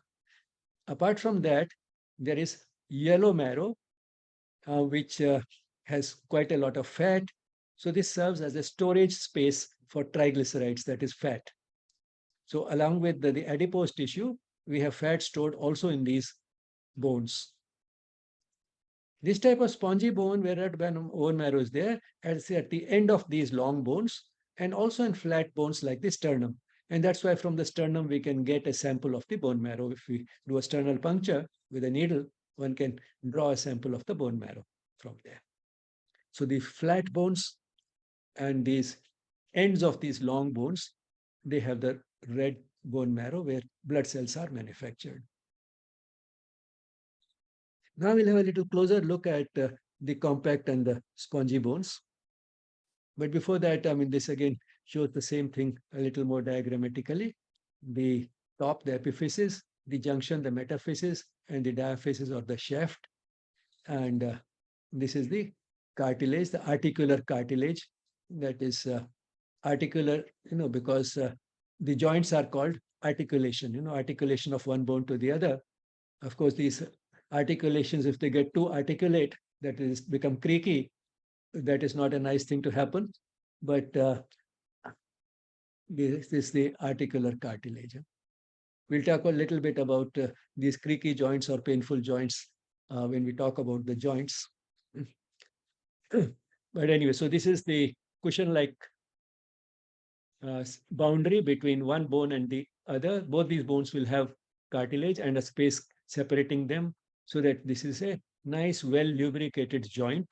apart from that, there is yellow marrow, which has quite a lot of fat. So this serves as a storage space for triglycerides, that is fat. So along with the adipose tissue, we have fat stored also in these bones. This type of spongy bone, where red bone marrow is there, at the end of these long bones, and also in flat bones like the sternum. And that's why from the sternum, we can get a sample of the bone marrow. If we do a sternal puncture with a needle, one can draw a sample of the bone marrow from there. So the flat bones and these ends of these long bones, they have the red bone marrow where blood cells are manufactured. Now we'll have a little closer look at the compact and the spongy bones. But before that, I mean, this again shows the same thing a little more diagrammatically. The top, the epiphysis, the junction, the metaphysis, and the diaphysis or the shaft. And this is the cartilage, the articular cartilage, that is articular, because the joints are called articulation, articulation of one bone to the other. Of course, these articulations, if they get too articulate, that is become creaky, that is not a nice thing to happen. But this is the articular cartilage. We'll talk a little bit about these creaky joints or painful joints when we talk about the joints. But anyway, so this is the cushion-like boundary between one bone and the other. Both these bones will have cartilage and a space separating them, so that this is a nice, well lubricated joint,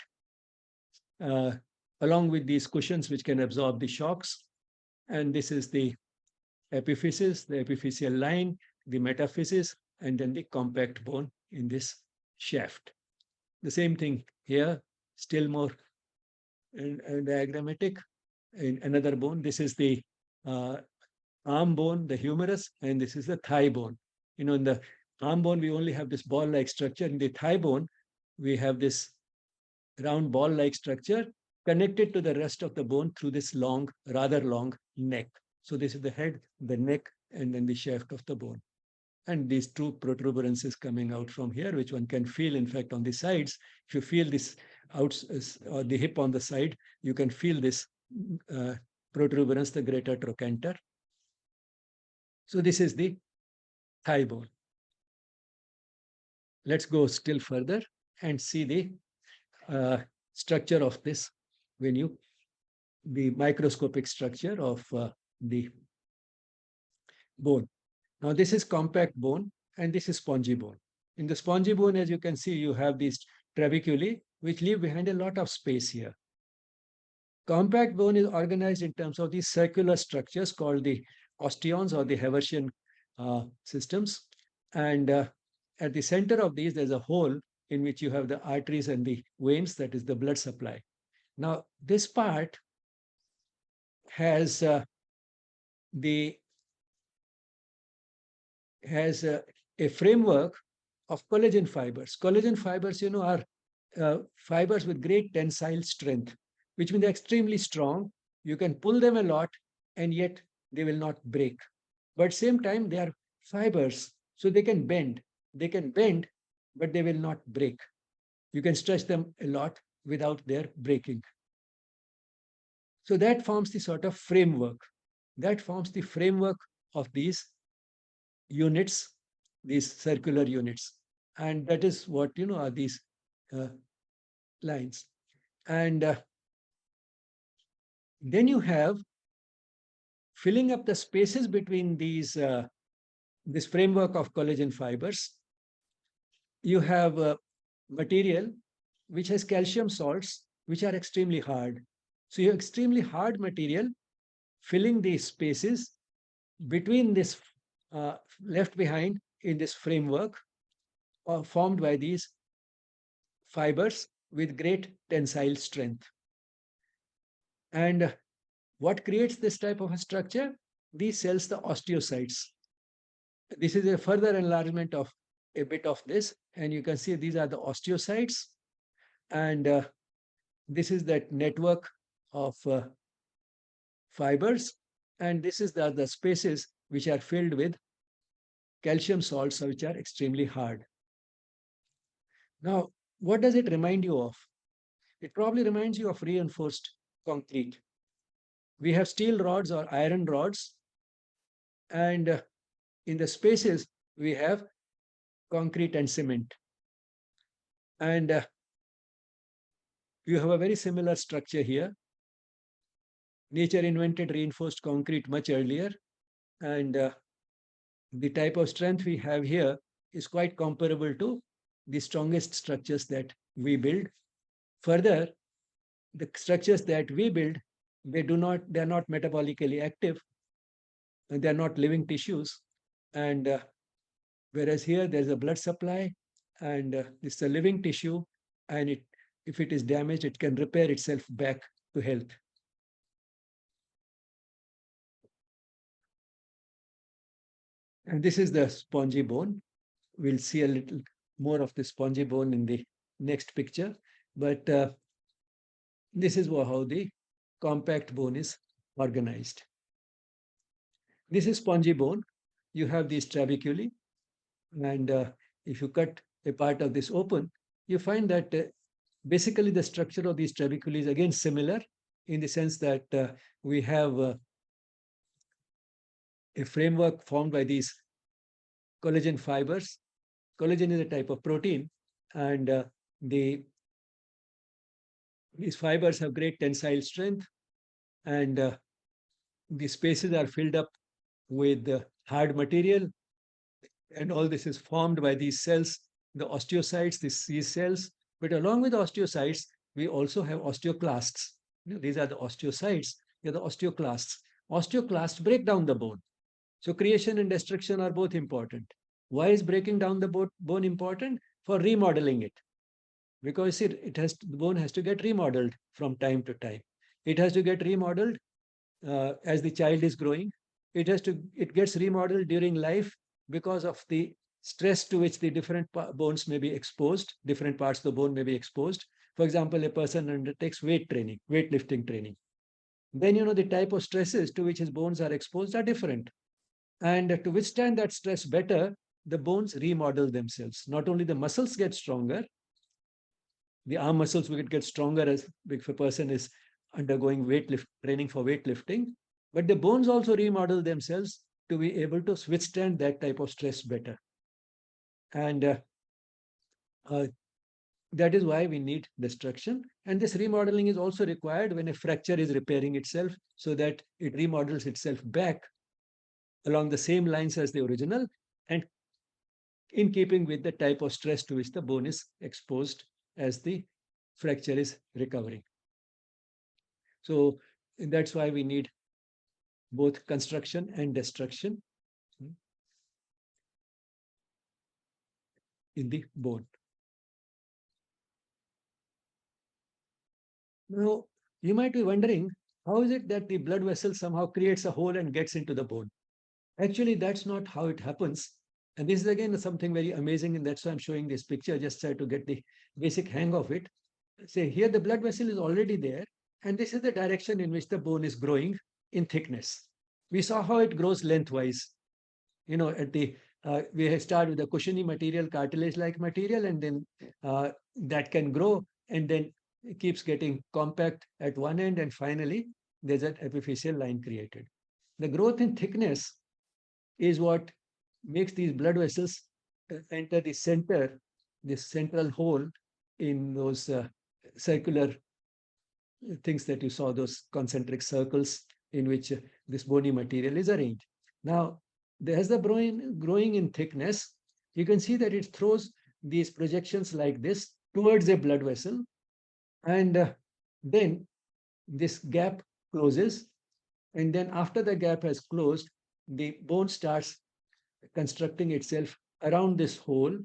along with these cushions which can absorb the shocks. And this is the epiphysis, the epiphyseal line, the metaphysis, and then the compact bone in this shaft. The same thing here, still more diagrammatic. In another bone, this is the arm bone, the humerus, and this is the thigh bone. In the arm bone, we only have this ball-like structure. In the thigh bone, we have this round ball-like structure connected to the rest of the bone through this long, rather long neck. So this is the head, the neck, and then the shaft of the bone. And these two protuberances coming out from here, which one can feel, in fact, on the sides. If you feel this out, or the hip on the side, you can feel this protuberance, the greater trochanter. So this is the thigh bone. Let's go still further and see the structure of this the microscopic structure of the bone. Now this is compact bone and this is spongy bone. In the spongy bone, as you can see, you have these trabeculae which leave behind a lot of space here. Compact bone is organized in terms of these circular structures called the osteons or the Haversian systems. And at the center of these, there's a hole in which you have the arteries and the veins, that is the blood supply. Now, this part has a framework of collagen fibers. Collagen fibers, are fibers with great tensile strength, which means they're extremely strong. You can pull them a lot, and yet they will not break. But same time, they are fibers, so they can bend. They can bend, but they will not break. You can stretch them a lot without their breaking. So that forms the sort of framework. That forms the framework of these units, these circular units. And that is what, are these lines. And then you have filling up the spaces between these, this framework of collagen fibers. You have material which has calcium salts, which are extremely hard. So you have extremely hard material filling these spaces between this left behind in this framework formed by these fibers with great tensile strength. And what creates this type of a structure? These cells, the osteocytes. This is a further enlargement of a bit of this, and you can see these are the osteocytes, and this is that network of fibers, and this is the spaces which are filled with calcium salts, which are extremely hard. Now, what does it remind you of? It probably reminds you of reinforced concrete. We have steel rods or iron rods, and in the spaces, we have concrete and cement. And you have a very similar structure here. Nature invented reinforced concrete much earlier, and the type of strength we have here is quite comparable to the strongest structures that we build. Further, the structures that we build, they're not metabolically active, and they're not living tissues. And whereas here there's a blood supply, and this is a living tissue, and if it is damaged, it can repair itself back to health. And this is the spongy bone. We'll see a little more of the spongy bone in the next picture. But this is how the compact bone is organized. This is spongy bone. You have these trabeculae. And if you cut a part of this open, you find that basically the structure of these trabeculae is again similar in the sense that we have a framework formed by these collagen fibers. Collagen is a type of protein, and these fibers have great tensile strength, and the spaces are filled up with hard material, and all this is formed by these cells, the osteocytes, these cells. But along with osteocytes, we also have osteoclasts. These are the osteocytes, they are the osteoclasts. Osteoclasts break down the bone. So creation and destruction are both important. Why is breaking down the bone important? For remodeling it. Because see, the bone has to get remodeled from time to time. It has to get remodeled as the child is growing. It gets remodeled during life because of the stress to which the different bones may be exposed, different parts of the bone may be exposed. For example, a person undertakes weightlifting training. Then, the type of stresses to which his bones are exposed are different. And to withstand that stress better, the bones remodel themselves. Not only the muscles get stronger, the arm muscles will get stronger as if a person is undergoing training for weightlifting, but the bones also remodel themselves to be able to withstand that type of stress better. And that is why we need destruction. And this remodeling is also required when a fracture is repairing itself, so that it remodels itself back along the same lines as the original, and in keeping with the type of stress to which the bone is exposed as the fracture is recovering. So that's why we need both construction and destruction in the bone. Now, you might be wondering, how is it that the blood vessel somehow creates a hole and gets into the bone? Actually, that's not how it happens. And this is again something very amazing, and that's why I'm showing this picture, just try to get the basic hang of it. Say here the blood vessel is already there, and this is the direction in which the bone is growing in thickness. We saw how it grows lengthwise. At the we start with a cushiony material, cartilage-like material, and then that can grow, and then it keeps getting compact at one end, and finally there's an epiphyseal line created. The growth in thickness is what makes these blood vessels enter the center, this central hole in those circular things that you saw, those concentric circles in which this bony material is arranged. Now, as the bone growing in thickness, you can see that it throws these projections like this towards a blood vessel, and then this gap closes, and then after the gap has closed, the bone starts constructing itself around this hole,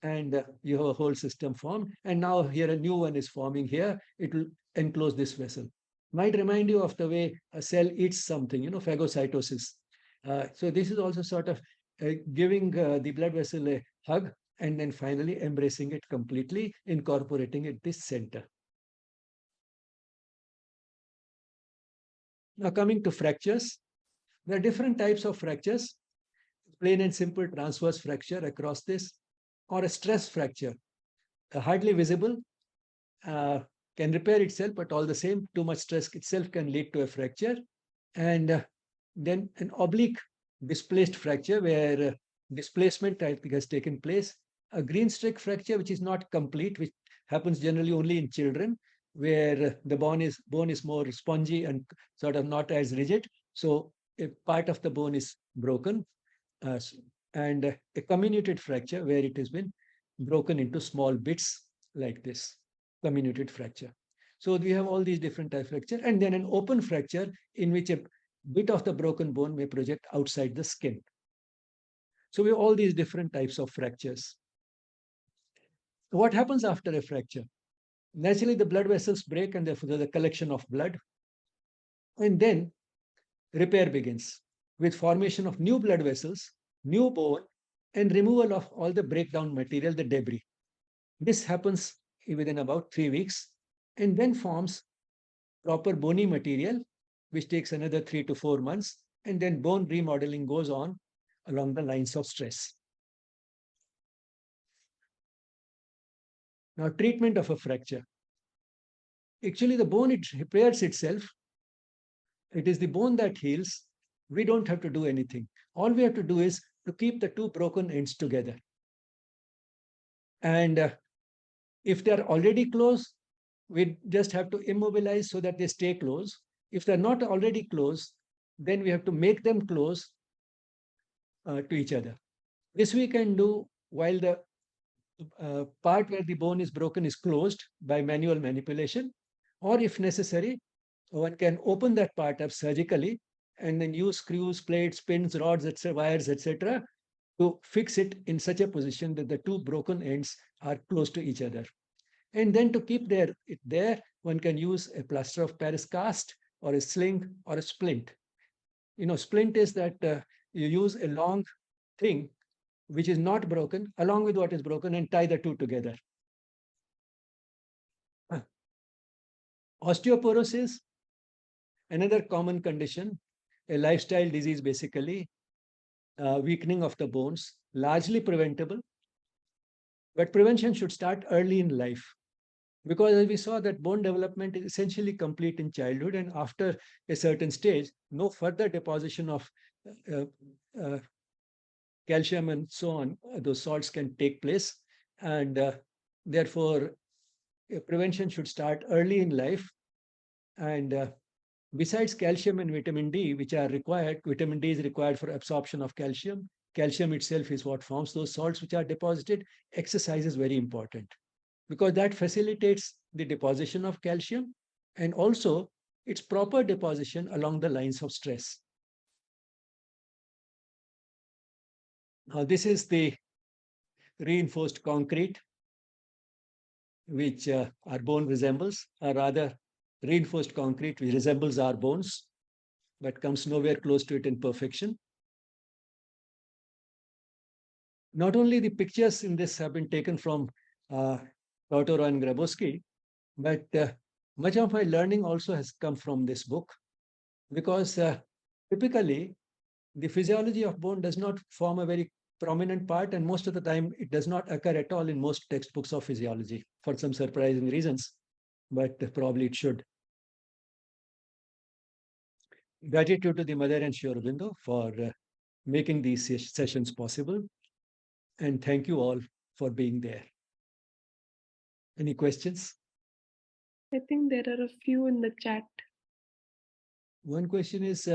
and you have a whole system formed. And now here a new one is forming here. It will enclose this vessel. Might remind you of the way a cell eats something, phagocytosis. So this is also sort of giving the blood vessel a hug, and then finally embracing it completely, incorporating it this center. Now coming to fractures, there are different types of fractures. Plain and simple transverse fracture across this, or a stress fracture, hardly visible, can repair itself, but all the same, too much stress itself can lead to a fracture. And then an oblique displaced fracture, where displacement has taken place. A green streak fracture, which is not complete, which happens generally only in children, where the bone is more spongy and sort of not as rigid. So a part of the bone is broken. And a comminuted fracture, where it has been broken into small bits like this, comminuted fracture. So we have all these different types of fracture, and then an open fracture in which a bit of the broken bone may project outside the skin. So we have all these different types of fractures. What happens after a fracture? Naturally, the blood vessels break, and therefore there's a collection of blood. And then repair begins with formation of new blood vessels, new bone, and removal of all the breakdown material, the debris. This happens within about 3 weeks, and then forms proper bony material, which takes another 3 to 4 months, and then bone remodeling goes on along the lines of stress. Now, treatment of a fracture. Actually, the bone, it repairs itself. It is the bone that heals. We don't have to do anything. All we have to do is to keep the two broken ends together. And if they're already close, we just have to immobilize so that they stay close. If they're not already close, then we have to make them close to each other. This we can do while the part where the bone is broken is closed by manual manipulation, or if necessary, one can open that part up surgically and then use screws, plates, pins, rods, etc., wires, etc., to fix it in such a position that the two broken ends are close to each other. And then to keep it there, one can use a plaster of Paris cast, or a sling, or a splint. Splint is that you use a long thing which is not broken along with what is broken and tie the two together. Osteoporosis, another common condition, a lifestyle disease basically, weakening of the bones, largely preventable. But prevention should start early in life, because as we saw that bone development is essentially complete in childhood, and after a certain stage, no further deposition of uh, uh, calcium and so on, those salts can take place. And therefore, prevention should start early in life. And besides calcium and vitamin D, which are required, vitamin D is required for absorption of calcium. Calcium itself is what forms those salts which are deposited. Exercise is very important because that facilitates the deposition of calcium and also its proper deposition along the lines of stress. Now, this is the reinforced concrete, which our bone resembles, or rather, reinforced concrete, which resembles our bones, but comes nowhere close to it in perfection. Not only the pictures in this have been taken from Totoro and Grabowski, but much of my learning also has come from this book because typically the physiology of bone does not form a very prominent part, and most of the time it does not occur at all in most textbooks of physiology for some surprising reasons, but probably it should. Gratitude to the Mother and Sri Aurobindo for making these sessions possible, and thank you all for being there. Any questions? I think there are a few in the chat. One question is,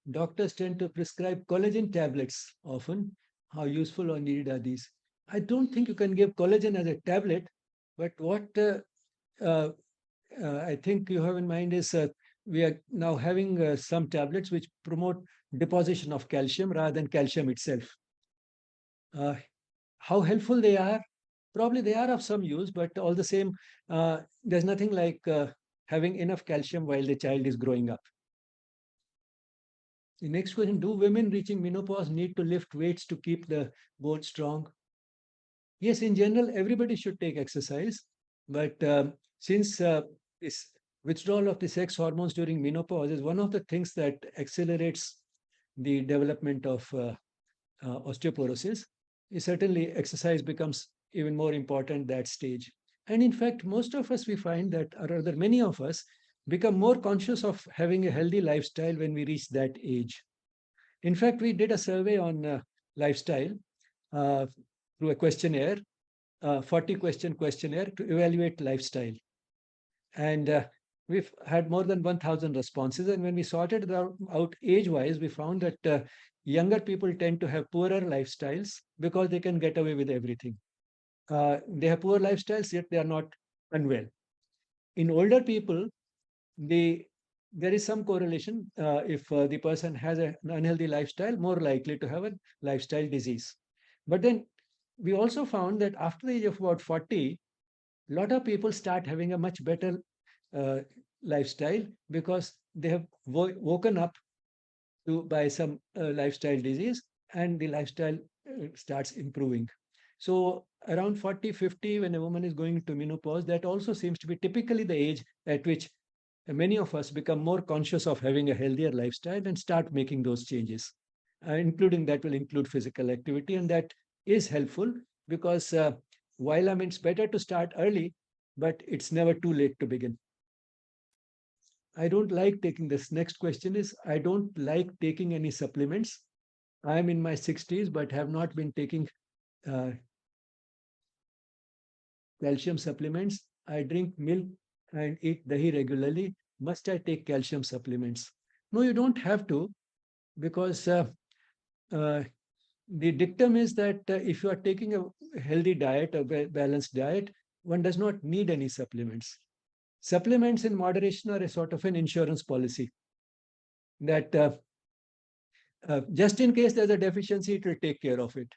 doctors tend to prescribe collagen tablets often. How useful or needed are these? I don't think you can give collagen as a tablet, but what I think you have in mind is we are now having some tablets which promote deposition of calcium rather than calcium itself. How helpful they are? Probably they are of some use, but all the same, there's nothing like having enough calcium while the child is growing up. The next question, do women reaching menopause need to lift weights to keep the bone strong? Yes, in general, everybody should take exercise. But since this withdrawal of the sex hormones during menopause is one of the things that accelerates the development of osteoporosis, certainly exercise becomes even more important at that stage. And in fact, most of us, we find that, or rather many of us, become more conscious of having a healthy lifestyle when we reach that age. In fact, we did a survey on lifestyle uh, through a questionnaire, 40 question questionnaire to evaluate lifestyle. And we've had more than 1,000 responses. And when we sorted it out age-wise, we found that younger people tend to have poorer lifestyles because they can get away with everything. They have poor lifestyles, yet they are not unwell. In older people, there is some correlation. If the person has an unhealthy lifestyle, more likely to have a lifestyle disease. But then we also found that after the age of about 40, a lot of people start having a much better lifestyle because they have woken up to by some lifestyle disease, and the lifestyle starts improving. So around 40, 50, when a woman is going to menopause, that also seems to be typically the age at which many of us become more conscious of having a healthier lifestyle and start making those changes. Including that will include physical activity, and that is helpful because while I mean it's better to start early, but it's never too late to begin. I don't like taking this. Next question is, I don't like taking any supplements. I'm in my 60s, but have not been taking calcium supplements. I drink milk and eat dahi regularly. Must I take calcium supplements? No, you don't have to, because uh, the dictum is that if you are taking a healthy diet, a balanced diet, one does not need any supplements. Supplements in moderation are a sort of an insurance policy that just in case there's a deficiency, it will take care of it.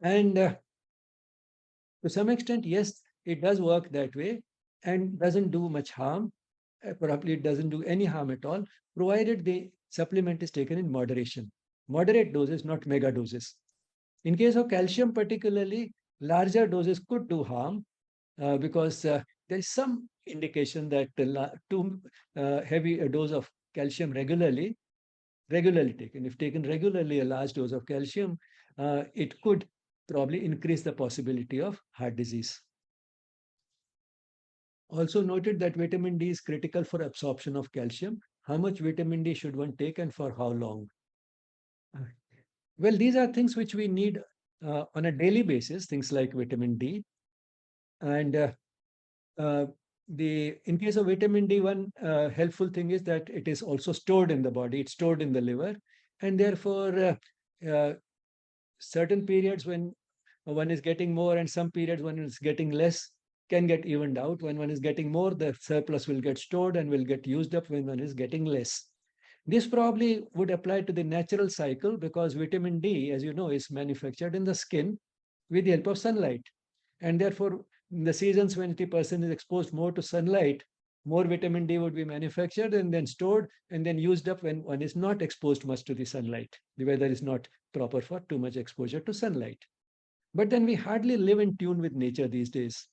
And to some extent, yes, it does work that way and doesn't do much harm. Probably it doesn't do any harm at all, provided the supplement is taken in moderation. Moderate doses, not mega doses. In case of calcium, particularly, larger doses could do harm because there is some indication that too heavy a dose of calcium regularly taken, if taken regularly, a large dose of calcium, it could probably increase the possibility of heart disease. Also noted that vitamin D is critical for absorption of calcium. How much vitamin D should one take and for how long? Well, these are things which we need on a daily basis, things like vitamin D. And uh, in case of vitamin D, one helpful thing is that it is also stored in the body, it's stored in the liver. And therefore, certain periods when one is getting more and some periods when it's getting less can get evened out. When one is getting more, the surplus will get stored and will get used up when one is getting less. This probably would apply to the natural cycle because vitamin D, as you know, is manufactured in the skin with the help of sunlight. And therefore, in the seasons when the person is exposed more to sunlight, more vitamin D would be manufactured and then stored and then used up when one is not exposed much to the sunlight. The weather is not proper for too much exposure to sunlight. But then we hardly live in tune with nature these days.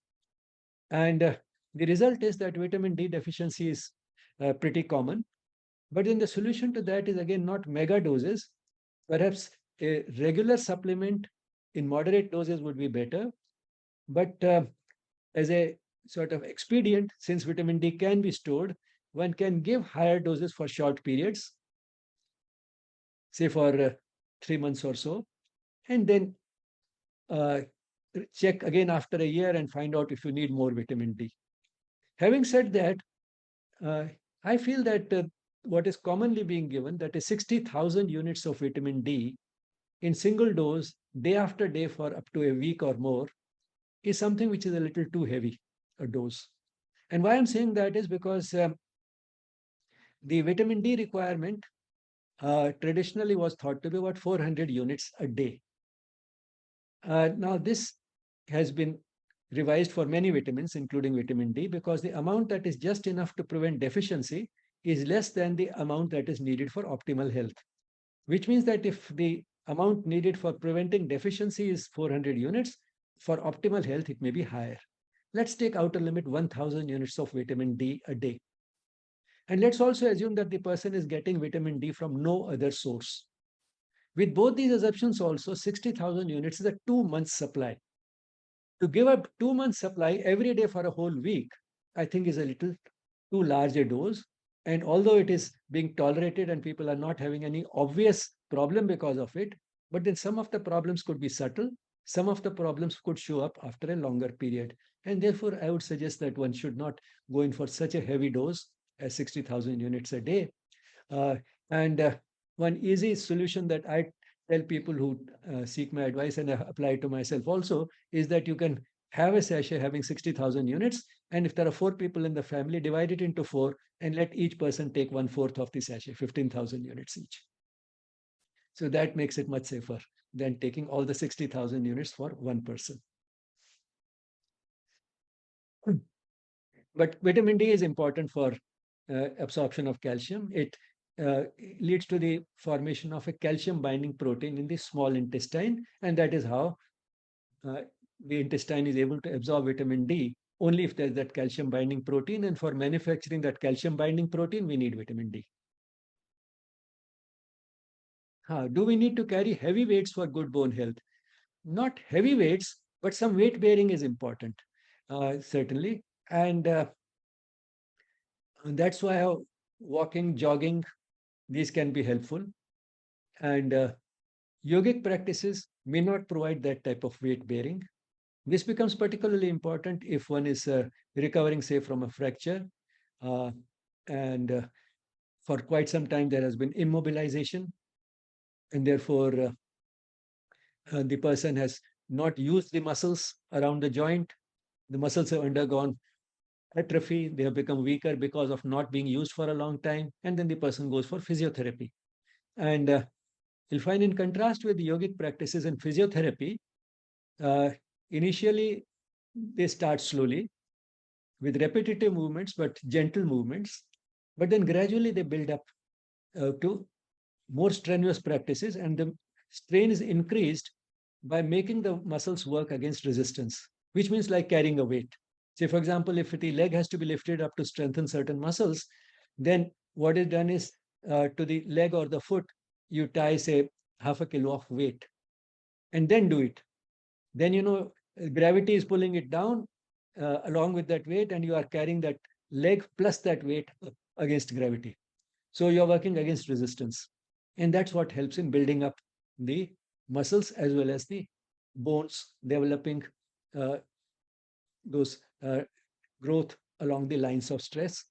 And the result is that vitamin D deficiency is pretty common. But then the solution to that is again not mega doses. Perhaps a regular supplement in moderate doses would be better. But as a sort of expedient, since vitamin D can be stored, one can give higher doses for short periods, say for 3 months or so, and then uh, check again after a year and find out if you need more vitamin D. Having said that, uh, I feel that what is commonly being given, that is 60,000 units of vitamin D in single dose, day after day for up to a week or more, is something which is a little too heavy a dose. And why I'm saying that is because the vitamin D requirement traditionally was thought to be about 400 units a day. Now, this has been revised for many vitamins, including vitamin D, because the amount that is just enough to prevent deficiency is less than the amount that is needed for optimal health. Which means that if the amount needed for preventing deficiency is 400 units, for optimal health, it may be higher. Let's take outer limit 1000 units of vitamin D a day. And let's also assume that the person is getting vitamin D from no other source. With both these assumptions also, 60,000 units is a 2 month supply. To give up 2 months supply every day for a whole week, I think is a little too large a dose. And although it is being tolerated and people are not having any obvious problem because of it, but then some of the problems could be subtle. Some of the problems could show up after a longer period. And therefore, I would suggest that one should not go in for such a heavy dose as 60,000 units a day. And one easy solution that I tell people who seek my advice and I apply it to myself also is that you can have a sachet having 60,000 units. And if there are 4 people in the family, divide it into 4 and let each person take 1/4 of the sachet, 15,000 units each. So that makes it much safer than taking all the 60,000 units for one person. But vitamin D is important for absorption of calcium. It leads to the formation of a calcium binding protein in the small intestine. And that is how the intestine is able to absorb vitamin D only if there's that calcium binding protein. And for manufacturing that calcium binding protein, we need vitamin D. Do we need to carry heavy weights for good bone health? Not heavy weights, but some weight bearing is important, certainly. And that's why walking, jogging, these can be helpful. And yogic practices may not provide that type of weight bearing. This becomes particularly important if one is recovering, say, from a fracture. And for quite some time, there has been immobilization. And therefore, the person has not used the muscles around the joint. The muscles have undergone atrophy. They have become weaker because of not being used for a long time. And then the person goes for physiotherapy. And you'll find, in contrast with the yogic practices and physiotherapy, initially they start slowly with repetitive movements, but gentle movements. But then gradually they build up to more strenuous practices, and the strain is increased by making the muscles work against resistance, which means like carrying a weight. Say, for example, if the leg has to be lifted up to strengthen certain muscles, then what is done is to the leg or the foot, you tie, say, half a kilo of weight and then do it. Then, gravity is pulling it down along with that weight, and you are carrying that leg plus that weight against gravity. So you're working against resistance. And that's what helps in building up the muscles as well as the bones, developing those growth along the lines of stress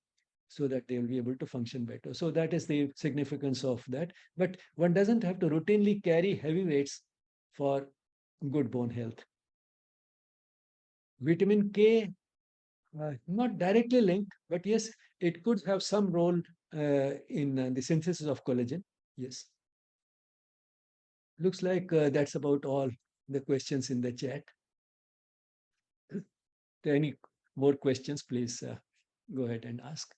so that they will be able to function better. So that is the significance of that. But one doesn't have to routinely carry heavy weights for good bone health. Vitamin K, not directly linked, but yes, it could have some role in the synthesis of collagen. Yes. Looks like that's about all the questions in the chat. Any more questions, please go ahead and ask.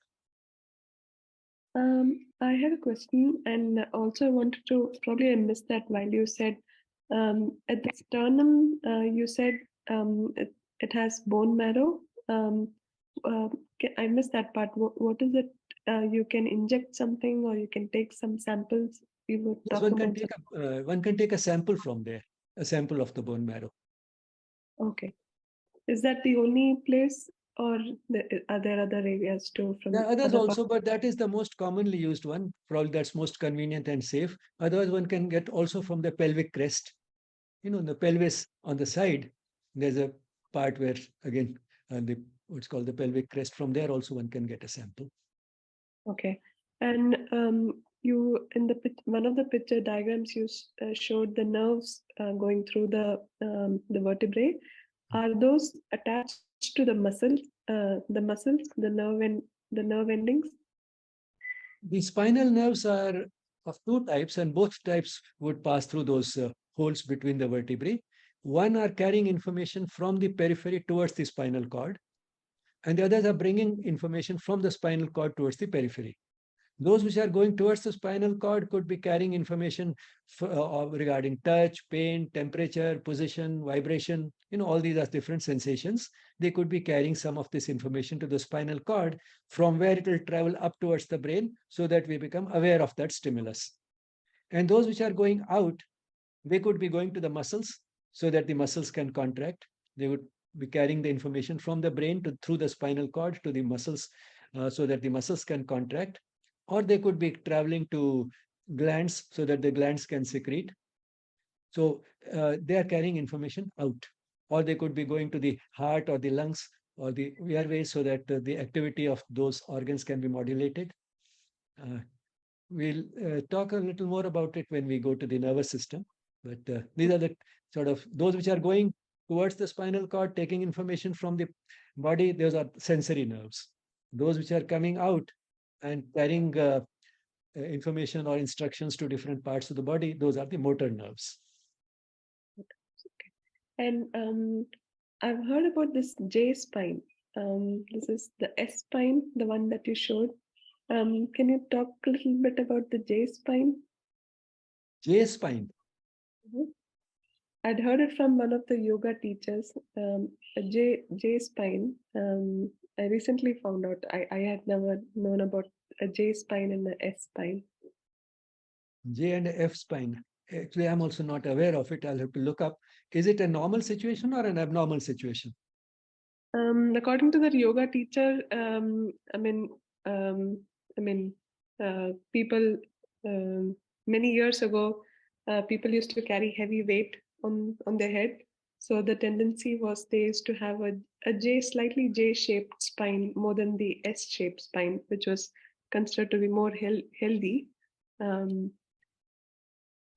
I had a question, and also I wanted to, probably I missed that while you said at the sternum, you said it has bone marrow. I missed that part. What is it? You can inject something, or you can take some samples. We were Yes, talking one can take a sample from there, a sample of the bone marrow. Okay. Is that the only place, or are there other areas too? From There are others other also, but that is the most commonly used one. Probably that's most convenient and safe. Otherwise, one can get also from the pelvic crest. You know, the pelvis on the side, there's a part where, again, what's called the pelvic crest. From there also one can get a sample. Okay. And you, in the one of the picture diagrams, you showed the nerves going through the vertebrae. Are those attached to the muscles, the nerve endings? The spinal nerves are of two types, and both types would pass through those holes between the vertebrae. One are carrying information from the periphery towards the spinal cord, and the others are bringing information from the spinal cord towards the periphery. Those which are going towards the spinal cord could be carrying information regarding touch, pain, temperature, position, vibration. You know, all these are different sensations. They could be carrying some of this information to the spinal cord, from where it will travel up towards the brain so that we become aware of that stimulus. And those which are going out, they could be going to the muscles so that the muscles can contract. They would be carrying the information from the brain through the spinal cord to the muscles so that the muscles can contract, or they could be traveling to glands so that the glands can secrete. So they are carrying information out, or they could be going to the heart or the lungs or the airways so that the activity of those organs can be modulated. We'll talk a little more about it when we go to the nervous system, but these are the sort of those which are going towards the spinal cord, taking information from the body. Those are sensory nerves. Those which are coming out and carrying information or instructions to different parts of the body, those are the motor nerves. And I've heard about this J spine. This is the S spine, the one that you showed. Can you talk a little bit about the J spine? J spine. I'd heard it from one of the yoga teachers. A J spine. I recently found out. I had never known about a J spine and a S spine. J and F spine. Actually, I'm also not aware of it. I'll have to look up. Is it a normal situation or an abnormal situation? According to the yoga teacher, people many years ago, people used to carry heavy weight on their head. So the tendency was they used to have a slightly J-shaped spine more than the S-shaped spine, which was considered to be more healthy.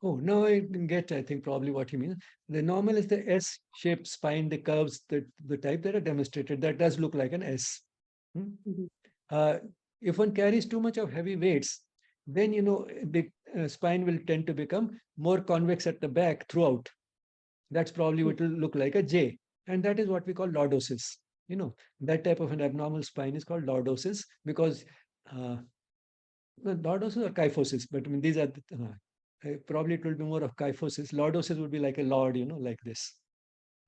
Oh, no, I didn't get, I think, probably what you mean. The normal is the S-shaped spine, the curves, the type that are demonstrated, that does look like an S. If one carries too much of heavy weights, then, you know, the spine will tend to become more convex at the back throughout. That's probably what will look like a J. And that is what we call lordosis. You know, that type of an abnormal spine is called lordosis because lordosis or kyphosis, but I mean, these are probably it will be more of kyphosis. Lordosis would be like a lord, you know, like this.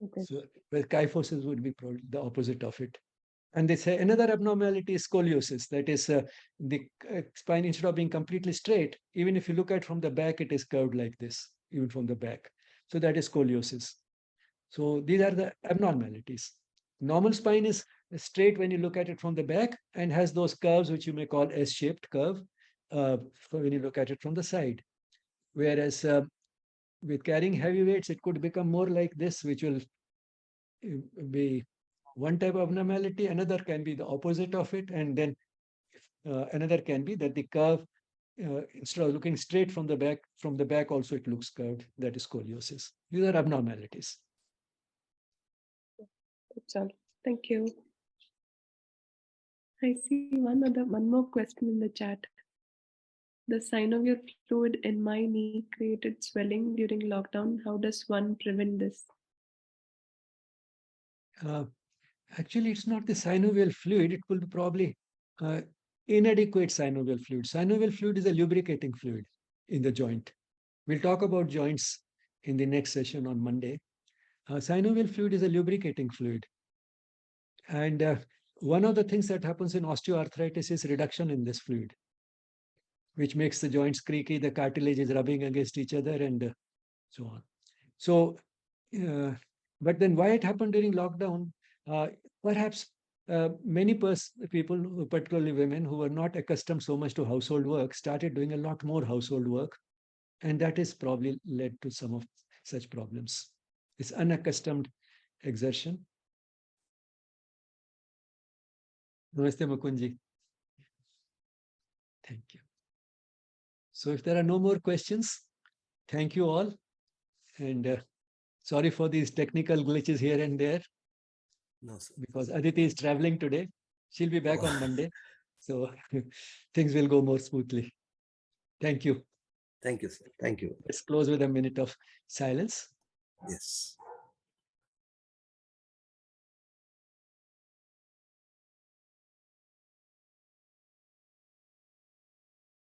Okay. So, where kyphosis would be probably the opposite of it. And they say another abnormality is scoliosis. That is, the spine, instead of being completely straight, even if you look at it from the back, it is curved like this, even from the back. So that is scoliosis. So these are the abnormalities. Normal spine is straight when you look at it from the back and has those curves which you may call S-shaped curve when you look at it from the side. Whereas with carrying heavy weights, it could become more like this, which will be one type of abnormality. Another can be the opposite of it. And then another can be that the curve, instead of looking straight from the back also it looks curved. That is scoliosis. These are abnormalities. That's all. Thank you. I see one more question in the chat. The synovial fluid in my knee created swelling during lockdown. How does one prevent this? Actually, it's not the synovial fluid. It will be probably inadequate synovial fluid. Synovial fluid is a lubricating fluid in the joint. We'll talk about joints in the next session on Monday. Synovial fluid is a lubricating fluid. And one of the things that happens in osteoarthritis is reduction in this fluid, which makes the joints creaky, the cartilage is rubbing against each other, and so on. So, but then why it happened during lockdown? Perhaps many people, particularly women who were not accustomed so much to household work, started doing a lot more household work. And that has probably led to some of such problems. This unaccustomed exertion. Namaste, Mukunji. Thank you. So if there are no more questions, thank you all. And sorry for these technical glitches here and there. No, sir. Because Aditi is traveling today. She'll be back on Monday. So things will go more smoothly. Thank you. Thank you, sir. Thank you. Let's close with a minute of silence. Yes.